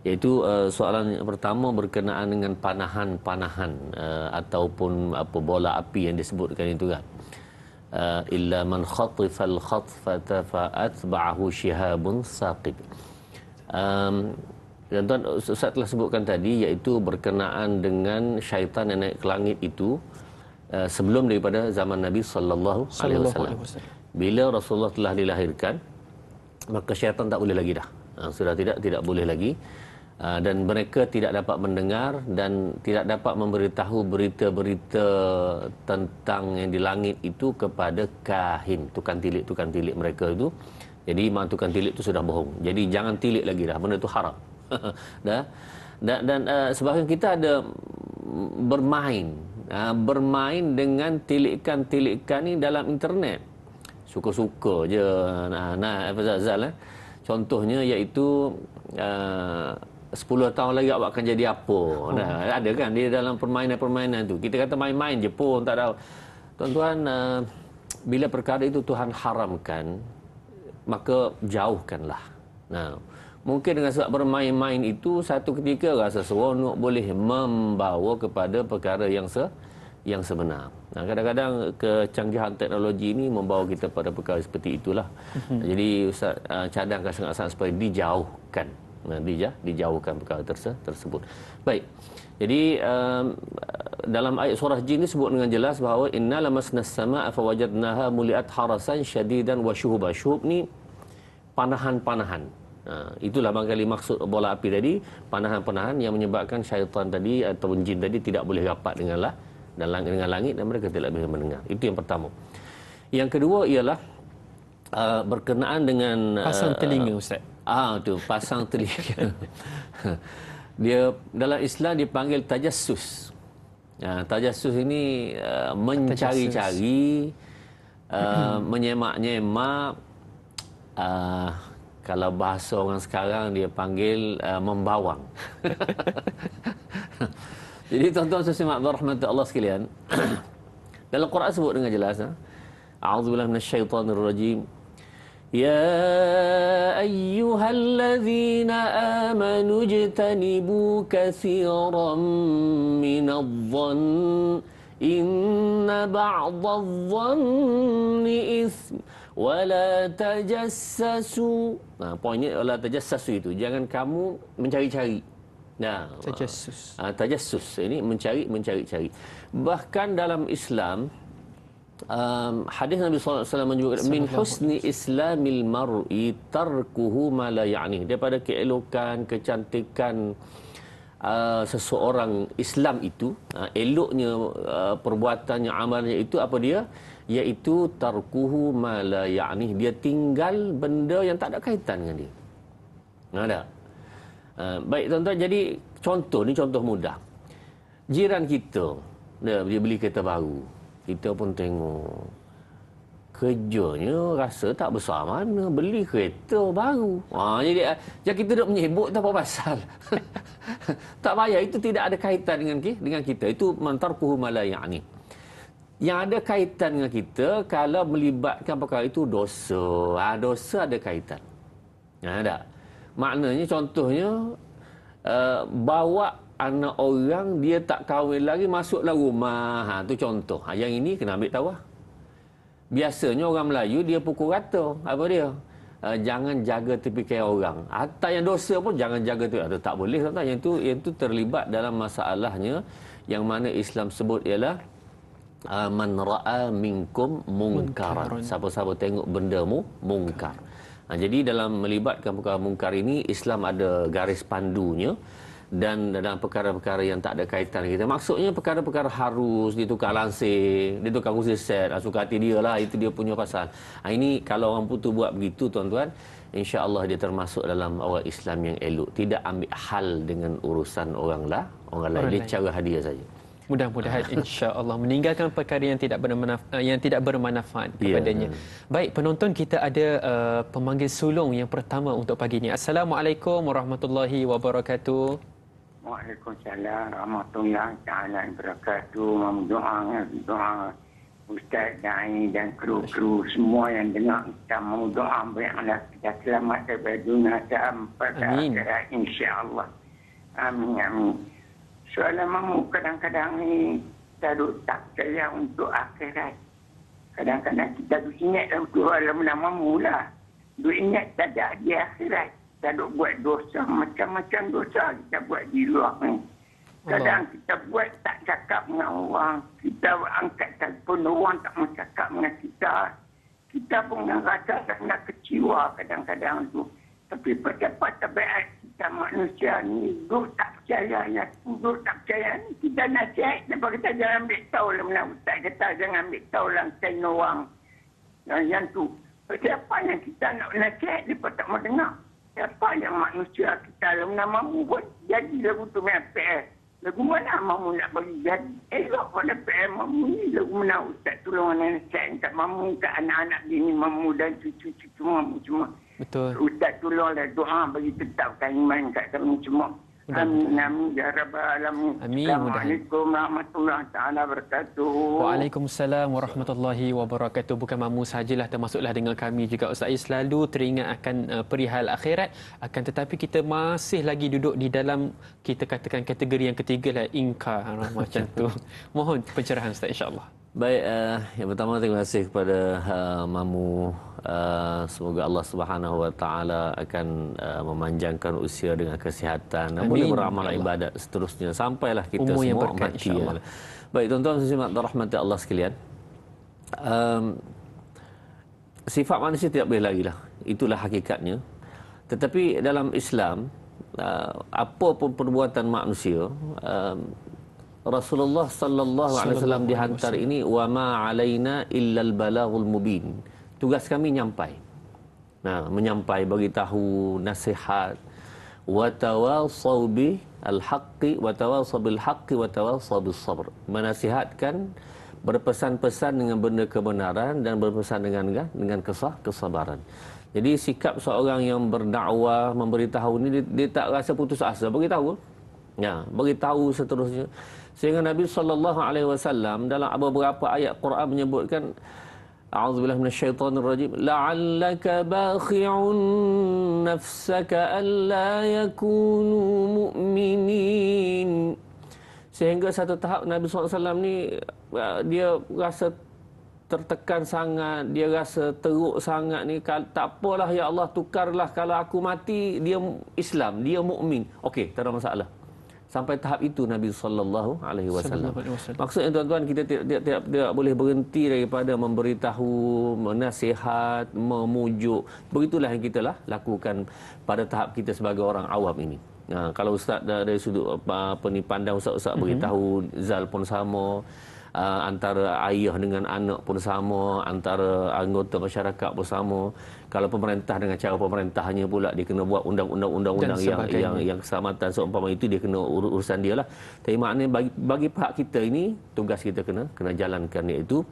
Iaitu soalan yang pertama berkenaan dengan panahan-panahan ataupun bola api yang disebutkan itu kan. Illa man khatifal khatfata fa'atba'ahu shihabun saqib. Dan tuan Ustaz telah sebutkan tadi, iaitu berkenaan dengan syaitan yang naik ke langit itu sebelum daripada zaman Nabi sallallahu alaihi wasallam. Bila Rasulullah telah dilahirkan, maka syaitan tak boleh lagi dah. Sudah tidak boleh lagi. Dan mereka tidak dapat mendengar dan tidak dapat memberitahu berita-berita tentang yang di langit itu kepada kahin, tukang tilik mereka itu. Jadi tukang tilik itu sudah bohong. Jadi jangan tilik lagi dah, benda itu haram. Dan sebahagian kita ada bermain dengan tilikan-tilikan ni dalam internet. Suka-suka je. Zal, contohnya iaitu 10 tahun lagi awak akan jadi apa. Ada kan dia dalam permainan-permainan tu. Kita kata main-main je pun tak tahu. Tuan-tuan, bila perkara itu Tuhan haramkan, maka jauhkanlah. Mungkin dengan sebab bermain-main itu satu ketika rasa seronok boleh membawa kepada perkara yang sebenar. Nah, kadang-kadang kecanggihan teknologi ini membawa kita pada perkara seperti itulah. Jadi Ustaz cadangkan sangat-sangat supaya dijauhkan. Dijauhkan perkara tersebut. Baik. Jadi dalam ayat surah Jin disebut dengan jelas bahawa inna lamasnas samaa fawajadnaha muliat harasan syadidan wa syuhuba. Syuhub ni panahan-panahan. Itulah barangkali maksud bola api tadi, panahan-panahan yang menyebabkan syaitan tadi ataupun jin tadi tidak boleh rapat dengan langit dan mereka tidak boleh mendengar. Itu yang pertama. Yang kedua ialah berkenaan dengan pasang telinga, Ustaz. Tu pasang telinga. Dia dalam Islam dipanggil tajassus. Tajassus ini mencari-cari, menyemak-nyemak, kalau bahasa orang sekarang dia panggil membawang. Jadi tuan-tuan sesimak berahmat Allah sekalian, dalam Quran sebut dengan jelas, a'udzubillahi minasyaitonir rajim. Ya ayyuhalladzina amanu ijtanibu katsiran minadh-dhann inna ba'dadh-dhanni itsm wala tajassasu. Poinnya wala tajassasu itu, jangan kamu mencari-cari. Tajassus. Tajassus ini mencari-cari. Bahkan dalam Islam, hadis Nabi SAW menyebutkan min husni islamil mar'i tarkuhu ma la ya'ni. Daripada keelokan, kecantikan seseorang Islam itu, eloknya perbuatannya, amalnya itu apa dia? Iaitu tarkuhu ma la ya'ni. Dia tinggal benda yang tak ada kaitan dengan dia. Ada. Baik tuan-tuan, jadi contoh mudah. Jiran kita, dia beli kereta baru. Kita pun tengok, kerjanya rasa tak besar mana, beli kereta baru. Jadi kita duk menyebut tak apa pasal. Tak payah, itu tidak ada kaitan dengan kita. Itu mantarkuhu ma la ya'ni. Yang ada kaitan dengan kita, kalau melibatkan perkara itu dosa. Dosa ada kaitan. Ada. Maknanya contohnya, bawa anak orang dia tak kahwin lagi masuklah rumah. Itu contoh. Yang ini kena ambil tahu. Biasanya orang Melayu dia pukul rata. Apa dia? Jangan jaga tepi kaya orang. Atau yang dosa pun jangan jaga tepi. Tak boleh. Yang itu terlibat dalam masalahnya yang mana Islam sebut ialah man ra'a minkum munkaran. Siapa-siapa tengok benda mungkar. Jadi dalam melibatkan perkara mungkar ini, Islam ada garis pandunya, dan dalam perkara-perkara yang tak ada kaitan kita. Maksudnya perkara-perkara harus ditukar lansir, ditukar kursi set, suka hati dia lah, itu dia punya pasal. Ini kalau orang putu buat begitu tuan-tuan, insya-Allah dia termasuk dalam orang Islam yang elok. Tidak ambil hal dengan urusan orang lain. Dia cara hadiah saja. Mudah-mudahan insya-Allah meninggalkan perkara yang tidak bermanfaat kepadanya. Baik, penonton, kita ada pemanggil sulung yang pertama untuk pagi ini. Assalamualaikum warahmatullahi wabarakatuh. Waalaikumsalam warahmatullahi taala wabarakatuh. Doa Ustaz Dai dan kru-kru semua yang dengar, kita doa berilah kita selamat daripada dunia sampai akhirat insya-Allah. Amin. Soalan mamu kadang-kadang ni kita tak percaya untuk akhirat. Kadang-kadang kita ingat untuk alam mamu lah. Ingat tak ada di akhirat. Kita buat dosa, macam-macam dosa kita buat di luar ni. Kadang kita buat tak cakap dengan orang. Kita angkat telefon, orang tak mau cakap dengan kita. Kita pun rasa sangat kecewa kadang-kadang tu. Tapi pada tabiat kita manusia ni, duk tak percaya ni, kita nasihat, lepas kita jangan ambil tahu lah, Ustaz kata jangan ambil tahu lah kain orang. Yang tu, siapa yang kita nak nasihat, lepas tak mau dengar. Siapa yang manusia kita lah, mamu pun jadi lagu tu main PS. Lagu mana mamu nak bagi jadi? Elok pada PS mamu ni, lagu mana Ustaz tolong nasihat kat mamu, kat anak-anak bini mamu dan cucu-cucu mamu semua. Betul. Ustaz tolonglah doa bagi tetapkan iman kat kami semua. Amin, amin, ya rabbal alamin. Amin, Assalamualaikum warahmatullahi taala wabarakatuh. Waalaikumsalam warahmatullahi wabarakatuh. Bukan mamu sajalah, termasuklah dengan kami juga Ustaz selalu teringat akan perihal akhirat, akan tetapi kita masih lagi duduk di dalam, kita katakan kategori yang ketiga lah, ingkar macam tu. Mohon pencerahan Ustaz insya-Allah. Baik, yang pertama terima kasih kepada Mamu. Semoga Allah Subhanahu Wa Taala akan memanjangkan usia dengan kesihatan dan boleh beramal ibadat seterusnya sampailah kita umur semua berkat, mati. Baik, tuan-tuan dan puan rahmati Allah sekalian. Sifat manusia tidak boleh lagi lah. Itulah hakikatnya. Tetapi dalam Islam, apa pun perbuatan manusia, Rasulullah sallallahu alaihi wasallam dihantar ini, wa ma alaina illal balaghul mubin. Tugas kami nyampai. Nah, menyampai, bagi tahu nasihat, wa tawassaw bil haqqi wa tawassaw bil haqqi wa tawassaw bis sabr. Menasihatkan, berpesan-pesan dengan benda kebenaran dan berpesan dengan kesabaran. Jadi sikap seorang yang berdakwah, memberitahu ini, dia tak rasa putus asa, beritahu. Ya, beritahu seterusnya. Sehingga Nabi sallallahu alaihi wasallam dalam beberapa ayat Quran menyebutkan, a'udzubillahi minasyaitonir rajim, la'allaka bakhi'un nafsaka alla yakunu mu'minin. Sehingga satu tahap Nabi SAW ni dia rasa tertekan sangat, dia rasa teruk sangat ni, tak apalah ya Allah, tukarlah, kalau aku mati dia Islam, dia mukmin. Okey, tak ada masalah. Sampai tahap itu Nabi sallallahu alaihi wasallam. Maksudnya tuan-tuan, kita tidak boleh berhenti daripada memberitahu, menasihat, memujuk. Begitulah yang kita lakukan pada tahap kita sebagai orang awam ini. Kalau ustaz dari sudut pandang ustaz beritahu, Zal pun sama, antara ayah dengan anak pun sama, antara anggota masyarakat pun sama. Kalau pemerintah dengan cara pemerintahnya pula, dia kena buat undang-undang yang keselamatan seumpama itu, dia kena urusan dia lah. Tapi maknanya bagi pihak kita ini, tugas kita kena jalankan, iaitu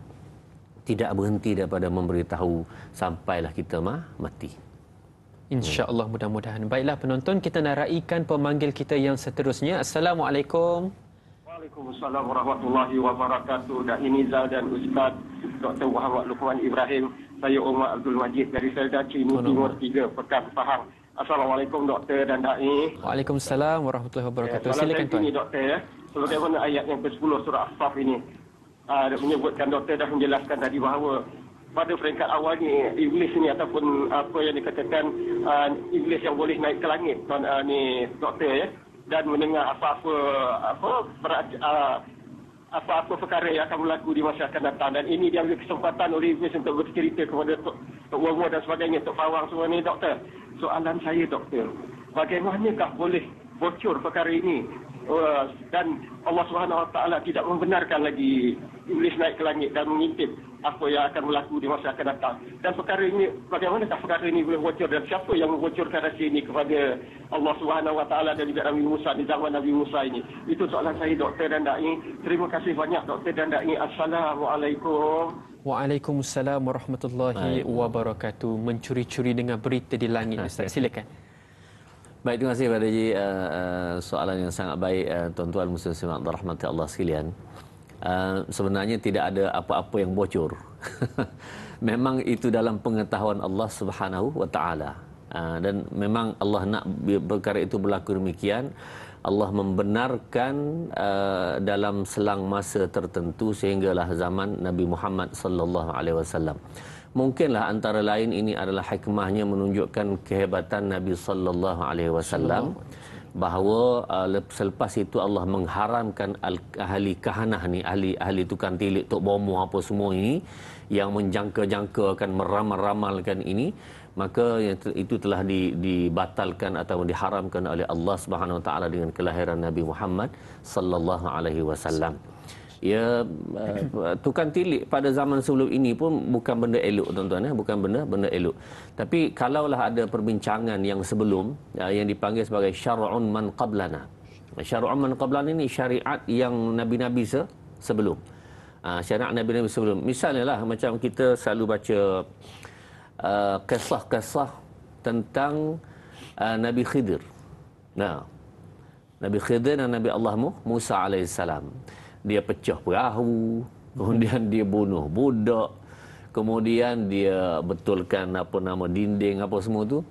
tidak berhenti daripada memberitahu sampailah kita mati. InsyaAllah, mudah-mudahan. Baiklah penonton, kita nak raikan pemanggil kita yang seterusnya. Assalamualaikum. Waalaikumsalam warahmatullahi wabarakatuh. Dan ini Zal dan Ustaz Dr. Muhammad Luqman Ibrahim. Saya Umar Abdul Majid dari Selda Cinu Timur 3, Pekan Pahang. Assalamualaikum Doktor dan Da'i. Waalaikumsalam warahmatullahi wabarakatuh. Silakan Tuan. Ini Doktor, sebagaimana ayat yang ke-10 surah As-Saff ini, menyebutkan, Doktor dah menjelaskan tadi bahawa pada peringkat awal ni, iblis ini ataupun apa yang dikatakan iblis yang boleh naik ke langit, Doktor dan mendengar apa-apa perkara yang akan berlaku di masa akan datang. Dan ini dia ambil kesempatan oleh iblis untuk bercerita kepada Tok Wawa dan sebagainya, Tok Fawang semua ni, Doktor. Soalan saya, Doktor, bagaimanakah boleh bocor perkara ini dan Allah Subhanahu Wa Taala tidak membenarkan lagi iblis naik ke langit dan mengintip apa yang akan berlaku di masa akan datang? Dan perkara ini, bagaimanakah perkara ini boleh bocor, dan siapa yang membocorkan rahsia ini kepada Allah Subhanahu Wa Taala dan juga Nabi Musa di zaman Nabi Musa ini? Itu soalan saya, Doktor dan Da'i. Terima kasih banyak, Doktor dan Da'i. Assalamualaikum. Waalaikumsalam warahmatullahi wabarakatuh. Mencuri-curi dengan berita di langit, Ustaz. Silakan. Baik, terima kasih Pak Haji. Soalan yang sangat baik, tuan-tuan muslim dan rahmati Allah sekalian. Sebenarnya tidak ada apa-apa yang bocor. Memang itu dalam pengetahuan Allah Subhanahu Wa Taala. Dan memang Allah nak perkara itu berlaku demikian. Allah membenarkan dalam selang masa tertentu sehinggalah zaman Nabi Muhammad sallallahu alaihi wasallam. Mungkinlah antara lain ini adalah hikmahnya menunjukkan kehebatan Nabi sallallahu alaihi wasallam, bahawa selepas itu Allah mengharamkan ahli kahanah ni, ahli tukang tilik, tok bomo apa semua ini yang menjangka-jangka akan meramal-ramalkan ini, maka itu telah dibatalkan atau diharamkan oleh Allah Subhanahu Wa Taala dengan kelahiran Nabi Muhammad sallallahu alaihi wasallam. Ya, tukang tilik pada zaman sebelum ini pun bukan benda elok, tuan-tuan, bukan benda elok. Tapi kalaulah ada perbincangan yang sebelum, yang dipanggil sebagai syar'un man qablana. Syar'un man qablana ini syariat yang nabi-nabi sebelum. Syariat nabi-nabi sebelum. Misalnya lah, macam kita selalu baca kisah-kisah tentang Nabi Khidir. Nah, Nabi Khidir dan Nabi Allah Musa alaihissalam. Dia pecah perahu, kemudian dia bunuh budak, kemudian dia betulkan dinding semua tu.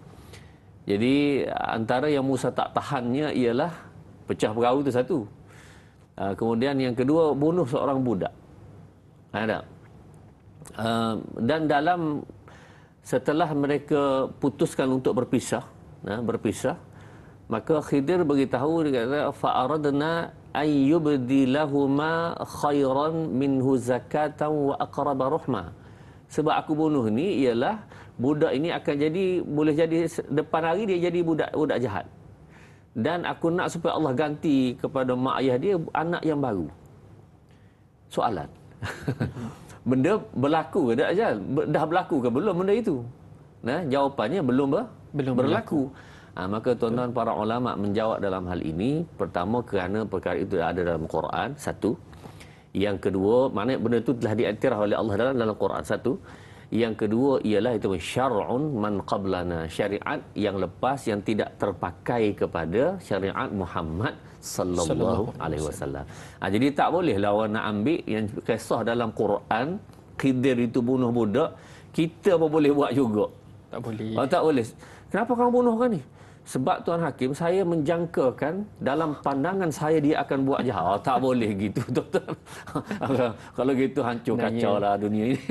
Jadi antara yang Musa tak tahannya ialah pecah perahu tu satu. Kemudian yang kedua, bunuh seorang budak. Ada. Dan setelah mereka putuskan untuk berpisah, maka Khidir beritahu, dia kata fa'aradna ayyubdilahuma khairan minhu zakatan wa aqraba rahmah. Sebab aku bunuh ni ialah budak ini akan boleh jadi depan hari dia jadi budak jahat. Dan aku nak supaya Allah ganti kepada mak ayah dia anak yang baru. Soalan. Benda berlaku ke tak, Ajal? Dah berlaku ke belum benda itu? Jawapannya belum berlaku. Maka tuan-tuan para ulama menjawab dalam hal ini, pertama kerana perkara itu ada dalam Quran, satu. Yang kedua, maknanya benda itu telah diiktiraf oleh Allah dalam Quran, satu. Yang kedua ialah itu syar'un man qablana, syariat yang lepas yang tidak terpakai kepada syariat Muhammad sallallahu alaihi wasallam. Jadi tak bolehlah orang nak ambil yang kisah dalam Quran, Khidir itu bunuh budak, kita pun boleh buat juga. Tak boleh. Tak boleh. Kenapa kamu bunuh kan ni? Sebab Tuan Hakim, saya menjangkakan dalam pandangan saya dia akan buat jahat. Tak boleh gitu, tuan-tuan. Kalau gitu hancur kacau lah dunia ini.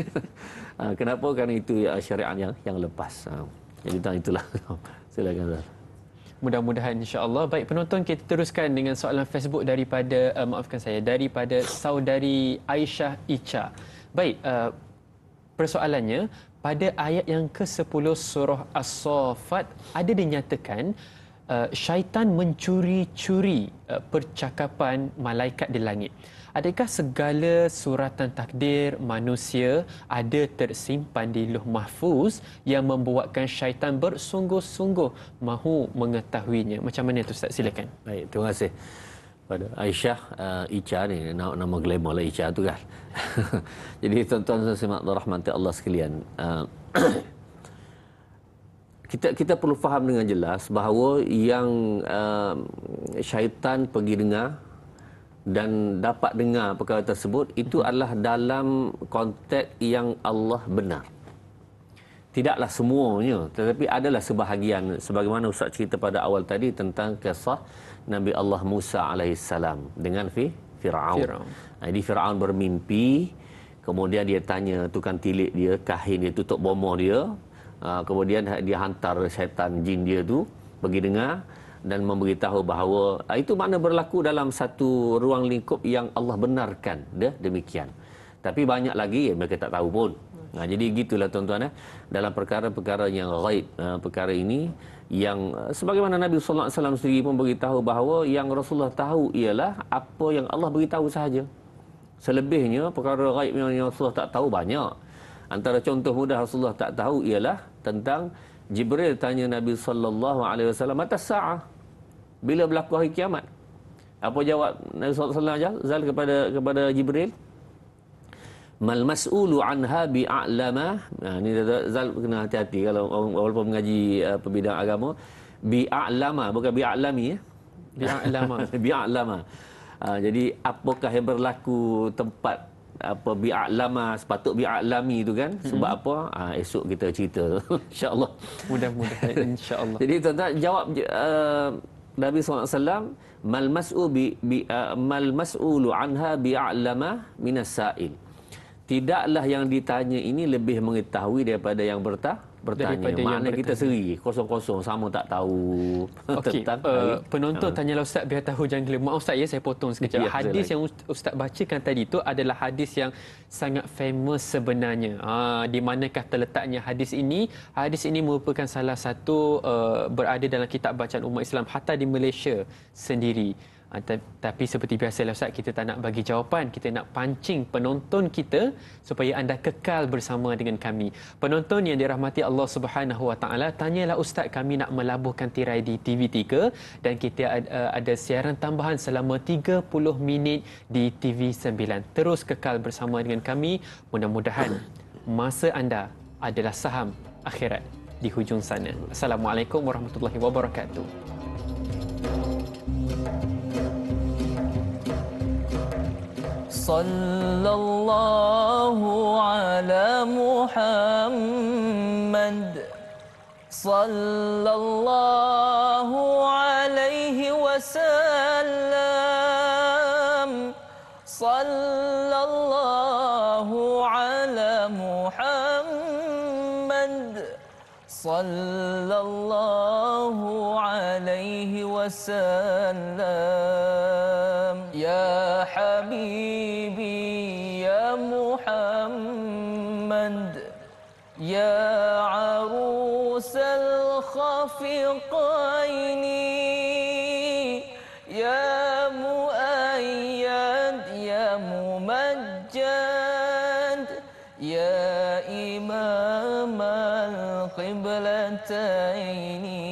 Kenapa? Kerana itu syariat yang lepas. Jadi itulah. Silakan. Mudah-mudahan insya-Allah. Baik penonton, kita teruskan dengan soalan Facebook daripada daripada saudari Aisyah Icha. Baik, persoalannya, pada ayat yang ke-10 surah As-Saffat ada dinyatakan syaitan mencuri-curi percakapan malaikat di langit. Adakah segala suratan takdir manusia ada tersimpan di Lauh Mahfuz yang membuatkan syaitan bersungguh-sungguh mahu mengetahuinya? Macam mana tu Ustaz? Silakan. Baik, terima kasih pada Aisyah Icha ni, nama glamour lah Icha tu kan. Jadi tuan-tuan dan puan rahmati Allah sekalian, kita perlu faham dengan jelas bahawa yang syaitan pergi dengar dan dapat dengar perkara tersebut itu adalah dalam konteks yang Allah benar. Tidaklah semuanya, tetapi adalah sebahagian, sebagaimana Ustaz cerita pada awal tadi tentang kisah Nabi Allah Musa alaihissalam dengan Fir'aun. Jadi Fir'aun bermimpi, kemudian dia tanya tukang tilik dia, kahin dia, tutup bomoh dia, kemudian dia hantar syaitan jin dia tu pergi dengar dan memberitahu bahawa itu makna berlaku dalam satu ruang lingkup yang Allah benarkan demikian. Tapi banyak lagi yang mereka tak tahu pun. Jadi gitulah tuan-tuan, dalam perkara-perkara yang ghaib, perkara ini yang sebagaimana Nabi sallallahu alaihi wasallam sendiri pun beritahu bahawa yang Rasulullah tahu ialah apa yang Allah beritahu sahaja. Selebihnya perkara ghaib yang Rasulullah tak tahu banyak. Antara contoh mudah Rasulullah tak tahu ialah tentang Jibril tanya Nabi sallallahu alaihi wasallam, "Mata sa'ah?" Bila berlaku hari kiamat? Apa jawab Nabi sallallahu alaihi wasallam Zal kepada Jibril? "Mal mas'ulu anha bi'a'lama." Ini Zal kena hati-hati kalau walaupun mengaji bidang agama. Bi'a'lama, bukan bi'a'lami ya. Bi'a'lama. Bi'a'lama. Jadi apakah yang berlaku tempat bi'a'lama, sepatut bi'a'lami itu kan? Sebab apa? Esok kita cerita insya-Allah. Mudah-mudahan insya-Allah. Jadi tuan-tuan jawab Nabi SAW, mal mas'ulu anha bi'a'lama minas sa'il. Tidaklah yang ditanya ini lebih mengetahui daripada yang bertanya. Maknanya kita seri kosong-kosong, sama tak tahu. Okey, penonton tanyalah Ustaz biar tahu jangan gelap. Maaf Ustaz ya, saya potong sekejap. Ya, hadis yang Ustaz bacakan tadi itu adalah hadis yang sangat famous sebenarnya. Di manakah terletaknya hadis ini? Hadis ini merupakan salah satu berada dalam kitab bacaan umat Islam hatta di Malaysia sendiri. Tapi seperti biasalah Ustaz, kita tak nak bagi jawapan, kita nak pancing penonton kita supaya anda kekal bersama dengan kami. Penonton yang dirahmati Allah Subhanahu Wa Taala, tanyalah Ustaz, kami nak melabuhkan tirai di TV3 dan kita ada siaran tambahan selama 30 minit di TV9. Terus kekal bersama dengan kami. Mudah-mudahan masa anda adalah saham akhirat di hujung sana. Assalamualaikum warahmatullahi wabarakatuh. sallallahu ala Muhammad sallallahu alaihi wasallam sallallahu ala Muhammad sallallahu alaihi wasallam ya habibi ya Muhammad ya arusal khafiqaini ya muayyad ya mumajjad ya imam al-qiblataini.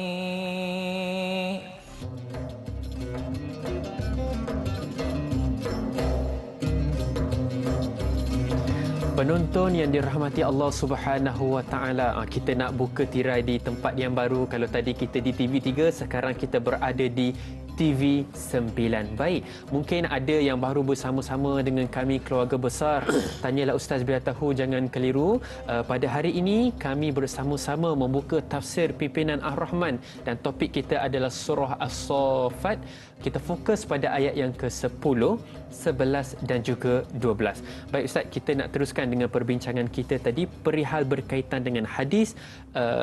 Penonton yang dirahmati Allah Subhanahu Wa Taala, kita nak buka tirai di tempat yang baru. Kalau tadi kita di TV3, sekarang kita berada di TV9. Baik, mungkin ada yang baru bersama-sama dengan kami keluarga besar. Tanyalah Ustaz biar tahu, jangan keliru. Pada hari ini kami bersama-sama membuka tafsir pimpinan Ar-Rahman dan topik kita adalah surah As-Saffat. Kita fokus pada ayat yang ke-10, 11 dan juga 12. Baik Ustaz, kita nak teruskan dengan perbincangan kita tadi perihal berkaitan dengan hadis.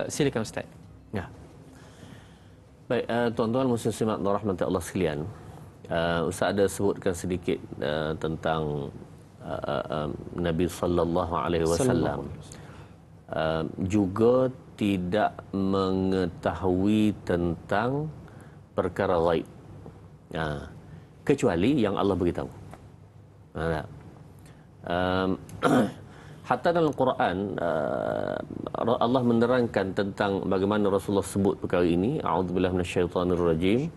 Silakan Ustaz. Ya. Baik, tuan-tuan muslimat rahmati Allah sekalian. Ustaz ada sebutkan sedikit tentang Nabi sallallahu alaihi wasallam juga tidak mengetahui tentang perkara ghaib. Kecuali yang Allah beritahu. Hatta dalam Quran Allah menerangkan tentang bagaimana Rasulullah sebut perkara ini. A'udzubillahi minasyaitonirrajim.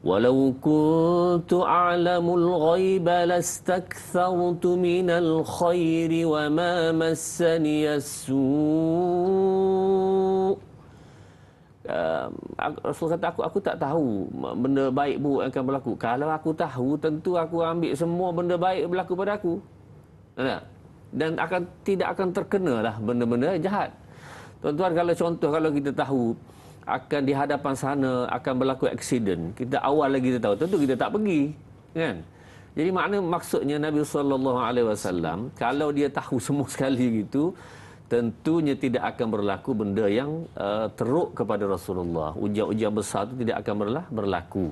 Walau kuntu a'lamul ghaiba lastakthartu minal khairi wa ma massaniyas su'. Rasul kata aku tak tahu benda baik buruk yang akan berlaku. Kalau aku tahu, tentu aku ambil semua benda baik berlaku pada aku. Dan tidak akan terkena lah benda-benda jahat. Tuan-tuan, kalau kita tahu akan di hadapan sana akan berlaku aksiden, kita awal lagi kita tahu, tentu kita tak pergi, kan? Jadi maksudnya Nabi sallallahu alaihi wasallam kalau dia tahu semua sekali gitu, tentunya tidak akan berlaku benda yang teruk kepada Rasulullah. Ujian-ujian besar itu tidak akan berlaku.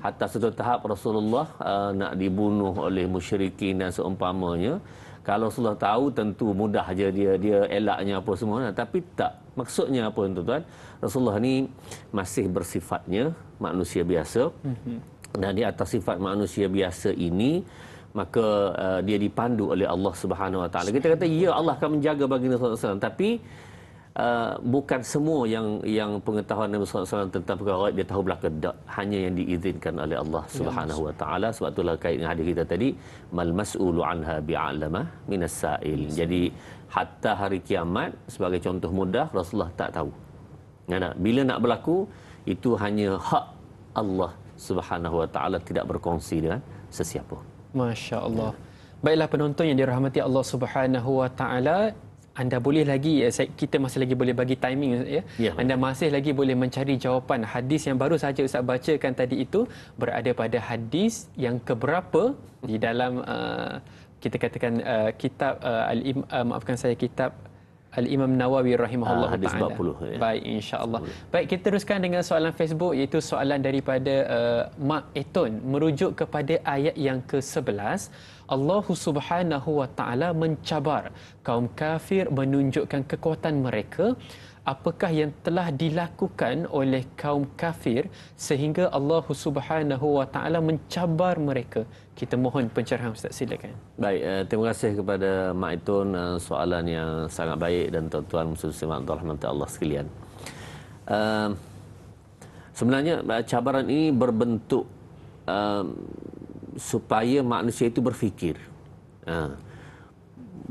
Hatta satu tahap Rasulullah nak dibunuh oleh musyrikin dan seumpamanya. Kalau Rasulullah tahu, tentu mudah aja dia elaknya apa semua. Tapi tak. Maksudnya apa tuan-tuan? Rasulullah ni masih bersifatnya manusia biasa. Dan di atas sifat manusia biasa ini, maka dia dipandu oleh Allah Subhanahu Wa Taala. Kita kata ya, Allah akan menjaga baginda sallallahu alaihi wasallam, tapi bukan semua yang pengetahuan Nabi sallallahu alaihi wasallam tentang perkara ghaib dia tahu belaka, tak. Hanya yang diizinkan oleh Allah Subhanahu Wa Taala. Sebab itulah kait dengan hadis kita tadi, mal mas'ulu anha bi'alama minas sa'il. Jadi hatta hari kiamat, sebagai contoh mudah, Rasulullah tak tahu. Bila nak berlaku, itu hanya hak Allah Subhanahu Wa Taala, tidak berkongsi dengan sesiapa. Masya Allah. Baiklah penonton yang dirahmati Allah Subhanahu Wa Taala, anda boleh lagi, kita masih lagi boleh bagi timing ya. Anda masih lagi boleh mencari jawapan hadis yang baru saja Ustaz bacakan tadi itu berada pada hadis yang keberapa di dalam kita katakan kitab kitab Al-Imam Nawawi rahimahullah taala. Baik, insya-Allah. Baik, kita teruskan dengan soalan Facebook, iaitu soalan daripada Mak Eton merujuk kepada ayat yang ke-11. Allah Subhanahu Wa Taala mencabar kaum kafir menunjukkan kekuatan mereka. Apakah yang telah dilakukan oleh kaum kafir sehingga Allah Subhanahu Wa Taala mencabar mereka? Kita mohon pencerahan Ustaz, silakan. Baik, terima kasih kepada Mak Itun, soalan yang sangat baik, dan tuan-tuan muslimat rahmati Allah sekalian. Sebenarnya cabaran ini berbentuk supaya manusia itu berfikir.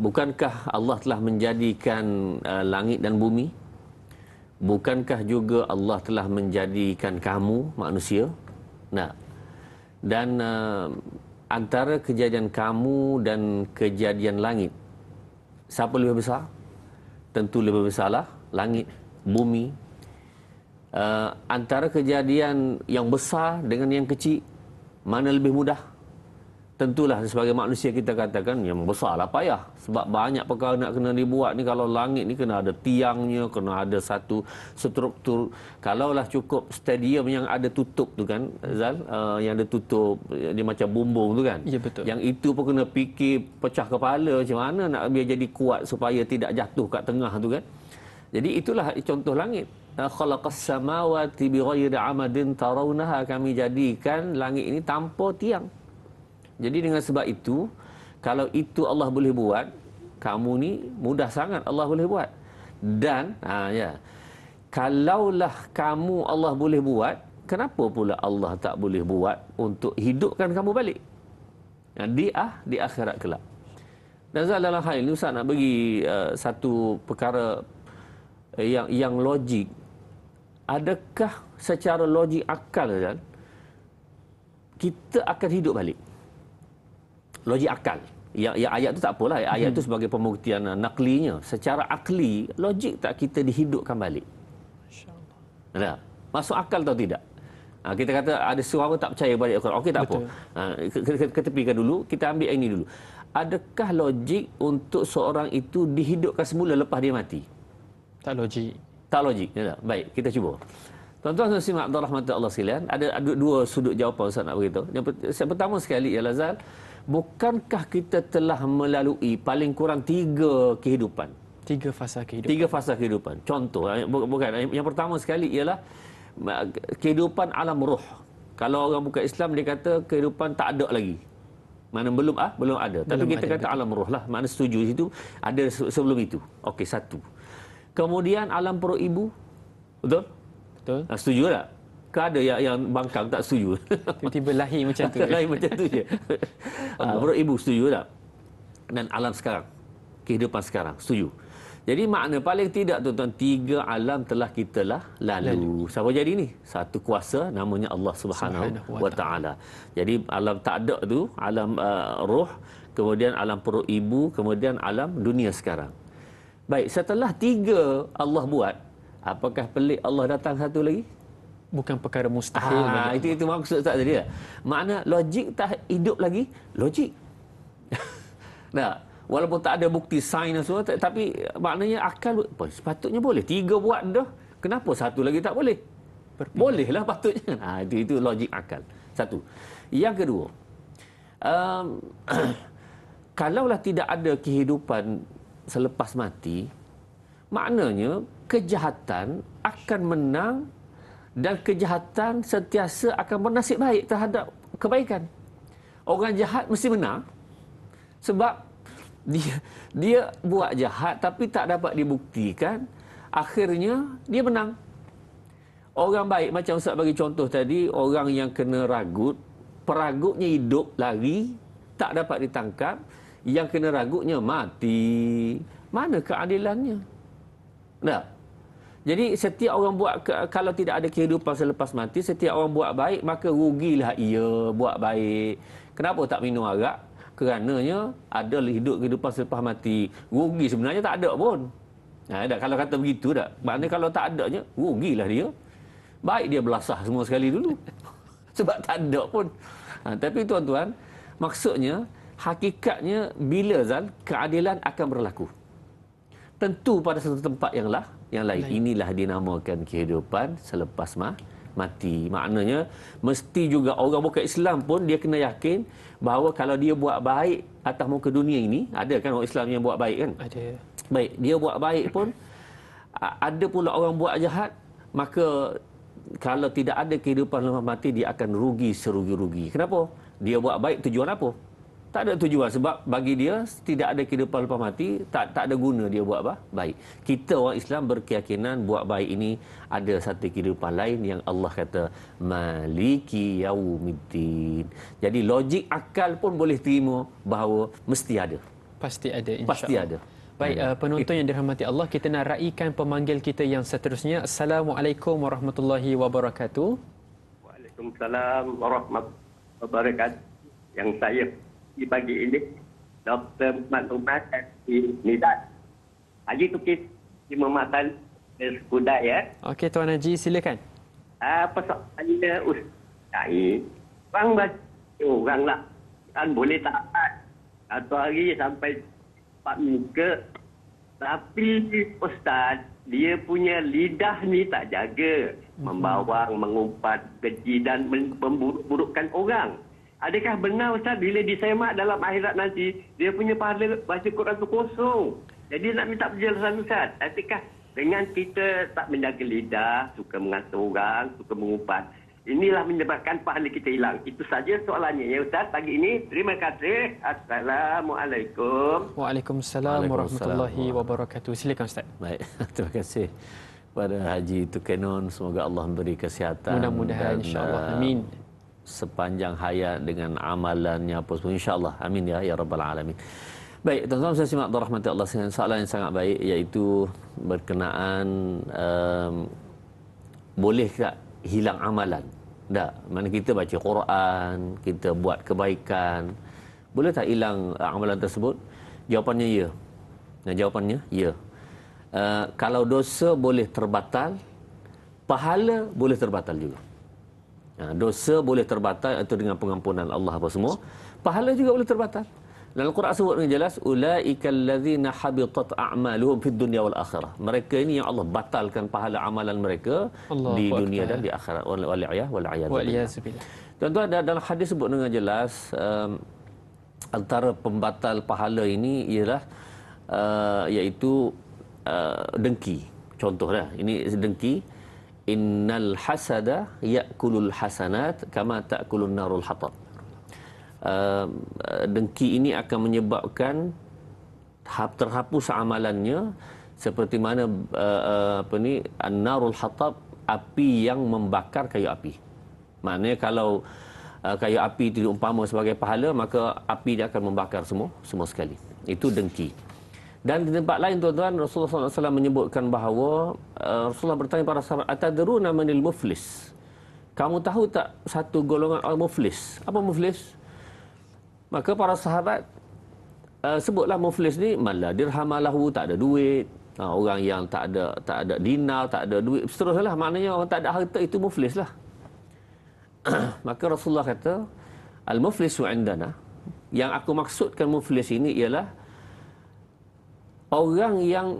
Bukankah Allah telah menjadikan langit dan bumi? Bukankah juga Allah telah menjadikan kamu manusia? Dan antara kejadian kamu dan kejadian langit, siapa lebih besar? Tentu lebih besarlah langit, bumi. Antara kejadian yang besar dengan yang kecil, mana lebih mudah? Tentulah sebagai manusia kita katakan yang besarlah payah. Sebab banyak perkara nak kena dibuat ni. Kalau langit ni kena ada tiangnya, kena ada satu struktur. Kalaulah cukup stadium yang ada tutup tu kan, Zal, yang ada tutup, dia macam bumbung tu kan. Ya, betul. Yang itu pun kena fikir pecah kepala macam mana nak biar jadi kuat supaya tidak jatuh kat tengah tu kan. Jadi itulah contoh langit. Khalaqas samawati bighairi amadin tarawnaha, kami jadikan langit ini tanpa tiang. Jadi dengan sebab itu, kalau itu Allah boleh buat, kamu ni mudah sangat Allah boleh buat. Dan kalaulah kamu Allah boleh buat, kenapa pula Allah tak boleh buat untuk hidupkan kamu balik di akhirat kelak? Dan dalam hal ini Ustaz nak bagi satu perkara yang logik. Adakah secara logik akal kan, kita akan hidup balik? Logik akal. Yang ayat tu tak apalah. Ayat tu sebagai pembuktian naklinya. Secara akli, logik tak kita dihidupkan balik? Masya-Allah. Masuk akal atau tidak? Kita kata ada seorang tak percaya balik Al-Quran. Okey, tak apa. Ketepikan dulu. Kita ambil ini dulu. Adakah logik untuk seorang itu dihidupkan semula lepas dia mati? Tak logik. Tak logik. Ya, baik, kita cuba. Tuan-tuan dan simak Abdul Rahman Allah sekalian, ada dua sudut jawapan Ustaz nak beritahu. Yang pertama sekali ialah, Zal, bukankah kita telah melalui paling kurang 3 kehidupan? 3 fasa kehidupan. 3 fasa kehidupan. Contoh, bukan. Yang pertama sekali ialah kehidupan alam roh. Kalau orang bukan Islam, dia kata kehidupan tak ada lagi. Mana belum ada. Tapi kita kata alam roh lah. Mana setuju situ, ada sebelum itu. Okey, satu. Kemudian alam perut ibu. Betul? Betul. Setuju tak? Ke ada yang bangkang tak setuju? Tiba-tiba lahir macam tu. Lahir macam tu je. Perut ibu setuju tak? Dan alam sekarang. Kehidupan sekarang. Setuju. Jadi makna paling tidak tuan-tuan, 3 alam telah kita lalu. Siapa jadi ni? Satu kuasa namanya Allah Subhanahu wa Ta'ala. Jadi alam tak ada tu, alam roh, kemudian alam perut ibu, kemudian alam dunia sekarang. Baik, setelah 3 Allah buat, apakah pelik Allah datang satu lagi? Bukan perkara mustahil. Itu maksud tak tadi. Makna logik tak hidup lagi, logik. Nah, walaupun tak ada bukti sains dan semua, tapi maknanya akal sepatutnya boleh. 3 buat dah, kenapa satu lagi tak boleh? Bolehlah patutnya. Itu logik akal. Satu. Yang kedua, kalaulah tidak ada kehidupan selepas mati, maknanya kejahatan akan menang dan kejahatan sentiasa akan bernasib baik terhadap kebaikan. Orang jahat mesti menang sebab dia buat jahat tapi tak dapat dibuktikan, akhirnya dia menang. Orang baik, macam Ustaz bagi contoh tadi, orang yang kena ragut, peragutnya hidup lagi, tak dapat ditangkap, yang kena ragutnya mati. Mana keadilannya? Tak? Jadi setiap orang buat, kalau tidak ada kehidupan selepas mati, setiap orang buat baik, maka rugilah ia buat baik. Kenapa tak minum arak? Kerananya ada kehidupan selepas mati. Rugi sebenarnya tak ada pun. Kalau kata begitu tak? Maknanya kalau tak adanya, rugilah dia. Baik dia belasah semua sekali dulu. Sebab tak ada pun. Tapi tuan-tuan, maksudnya, hakikatnya bila Zal, keadilan akan berlaku. Tentu pada satu tempat yang lain. Inilah dinamakan kehidupan selepas mati. Maknanya mesti juga orang bukan Islam pun dia kena yakin bahawa kalau dia buat baik atas muka dunia ini, ada kan orang Islam yang buat baik kan? Ada. Baik, dia buat baik pun ada pula orang buat jahat, maka kalau tidak ada kehidupan selepas mati, dia akan rugi serugi-rugi. Kenapa? Dia buat baik tujuan apa? Tak ada tujuan, sebab bagi dia tidak ada kehidupan lepas mati, tak ada guna dia buat baik. Kita orang Islam berkeyakinan buat baik ini ada satu kehidupan lain yang Allah kata Maliki Yaumiddin. Jadi logik akal pun boleh terima bahawa mesti ada. Pasti ada, insya-Allah. Pasti ada. Baik, penonton yang dirahmati Allah, kita nak raikan pemanggil kita yang seterusnya. Assalamualaikum warahmatullahi wabarakatuh. Waalaikumsalam warahmatullahi wabarakatuh. yang saya di pagi ini, Dr. Muhammad di Nidat. Haji Tukis di Mematan Sekudat ya. Okey Tuan Haji, silakan. Persoalannya Ustaz ni, orang baca orang lah kan boleh taat satu hari sampai 4 muka, tapi Ustaz dia punya lidah ni tak jaga, membawang, mengumpat, keji dan memburuk-burukkan orang. Adakah benar Ustaz bila disemak dalam akhirat nanti dia punya pahala baca Quran tu kosong? Jadi nak minta penjelasan Ustaz. Adakah dengan kita tak menjaga lidah, suka mengata orang, suka mengumpat, inilah menyebabkan pahala kita hilang? Itu saja soalannya ya Ustaz pagi ini. Terima kasih. Assalamualaikum. Waalaikumsalam warahmatullahi wabarakatuh. Silakan Ustaz. Baik, terima kasih kepada Haji Tukenon. Semoga Allah memberi kesihatan. Mudah-mudahan insya-Allah. Amin. Sepanjang hayat dengan amalannya apa semua insya-Allah. Amin ya rabbal alamin. Baik, tuan-tuan saya simak rahmat Allah, soalan yang sangat baik iaitu berkenaan boleh tak hilang amalan? Tak, mana kita baca Quran, kita buat kebaikan, boleh tak hilang amalan tersebut? Jawapannya ya. Jawapannya ya. Kalau dosa boleh terbatal, pahala boleh terbatal juga. Dosa boleh terbatal itu dengan pengampunan Allah apa semua. Pahala juga boleh terbatal. Dalam Al-Quran sebut dengan jelas, ulaikal ladzina habitat a'maluhum fid dunya wal akhirah. Mereka ini yang Allah batalkan pahala amalan mereka di dunia dan di akhirat. Wal a'yadzu billah. Tuan-tuan, dalam hadis sebut dengan jelas antara pembatal pahala ini ialah iaitu dengki. Contohlah, ini dengki. Innal hasada ya'kulul hasanat kama ta'kulun narul hatab. Dengki ini akan menyebabkan terhapus amalannya seperti mana an-narul hatab, api yang membakar kayu api. Maknanya kalau kayu api itu diumpama sebagai pahala, maka api dia akan membakar semua sekali. Itu dengki. Dan di tempat lain tuan-tuan, Rasulullah SAW menyebutkan bahawa Rasulullah bertanya para sahabat, atadruna manil muflis? Kamu tahu tak satu golongan orang muflis? Apa muflis? Maka para sahabat sebutlah muflis ni, mala dirhamalahu, tak ada duit, orang yang tak ada dinar, tak ada duit, seterusnya lah. Maknanya orang tak ada harta itu muflis lah. Maka Rasulullah kata, al-muflisu indana, yang aku maksudkan muflis ini ialah orang yang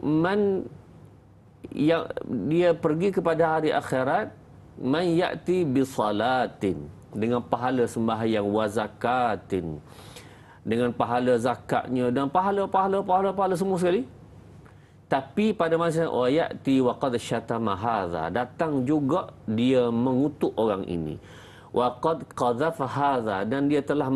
dia pergi kepada hari akhirat, man ya'ti bisalatin, dengan pahala sembahyang, wa zakatin, dengan pahala zakatnya dan pahala semua sekali. Tapi pada masa wa ya'ti wa qad syatama hadza, datang juga dia mengutuk orang ini. Wa qad qadhafa hadza, dan dia telah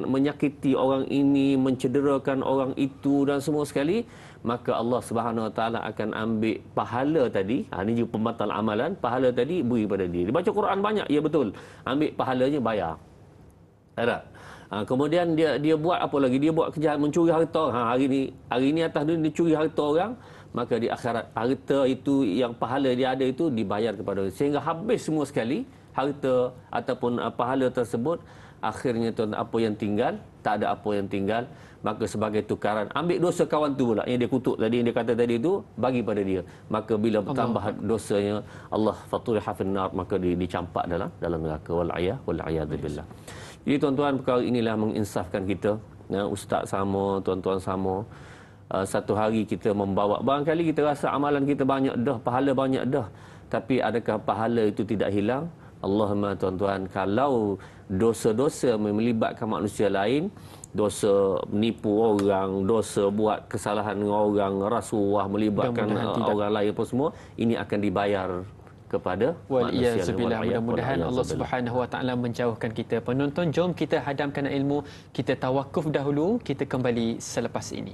menyakiti orang ini, mencederakan orang itu dan semua sekali. Maka Allah Subhanahu Wa Taala akan ambil pahala tadi. Ini juga pembatal amalan. Pahala tadi beri pada dia. Dia baca Quran banyak, ya betul. Ambil pahalanya bayar. Tak? Kemudian dia buat apa lagi? Dia buat kejahatan, mencuri harta. Hari ini atas dunia dia curi harta orang. Maka di akhirat harta itu yang pahala dia ada itu dibayar kepada dia. Sehingga habis semua sekali harta ataupun pahala tersebut. Akhirnya tuan, apa yang tinggal? Tak ada apa yang tinggal. Maka sebagai tukaran, ambil dosa kawan tu pula yang dia kutuk tadi, yang dia kata tadi itu, bagi pada dia. Maka bila bertambah dosanya, Allah faturiha finnar, maka dicampak dalam neraka. Wal-'iyadzu billah. Jadi tuan-tuan, perkara inilah menginsafkan kita. Ustaz sama, tuan-tuan sama. Satu hari kita membawa, barangkali kita rasa amalan kita banyak dah, pahala banyak dah, tapi adakah pahala itu tidak hilang? Allahumma tuan-tuan, kalau dosa-dosa melibatkan manusia lain, dosa menipu orang, dosa buat kesalahan dengan orang, rasuah melibatkan orang lain apa semua, ini akan dibayar kepada manusia. Mudah-mudahan Allah Subhanahu Wa Taala menjauhkan kita. Penonton, jom kita hadamkan ilmu, kita tawakuf dahulu, kita kembali selepas ini.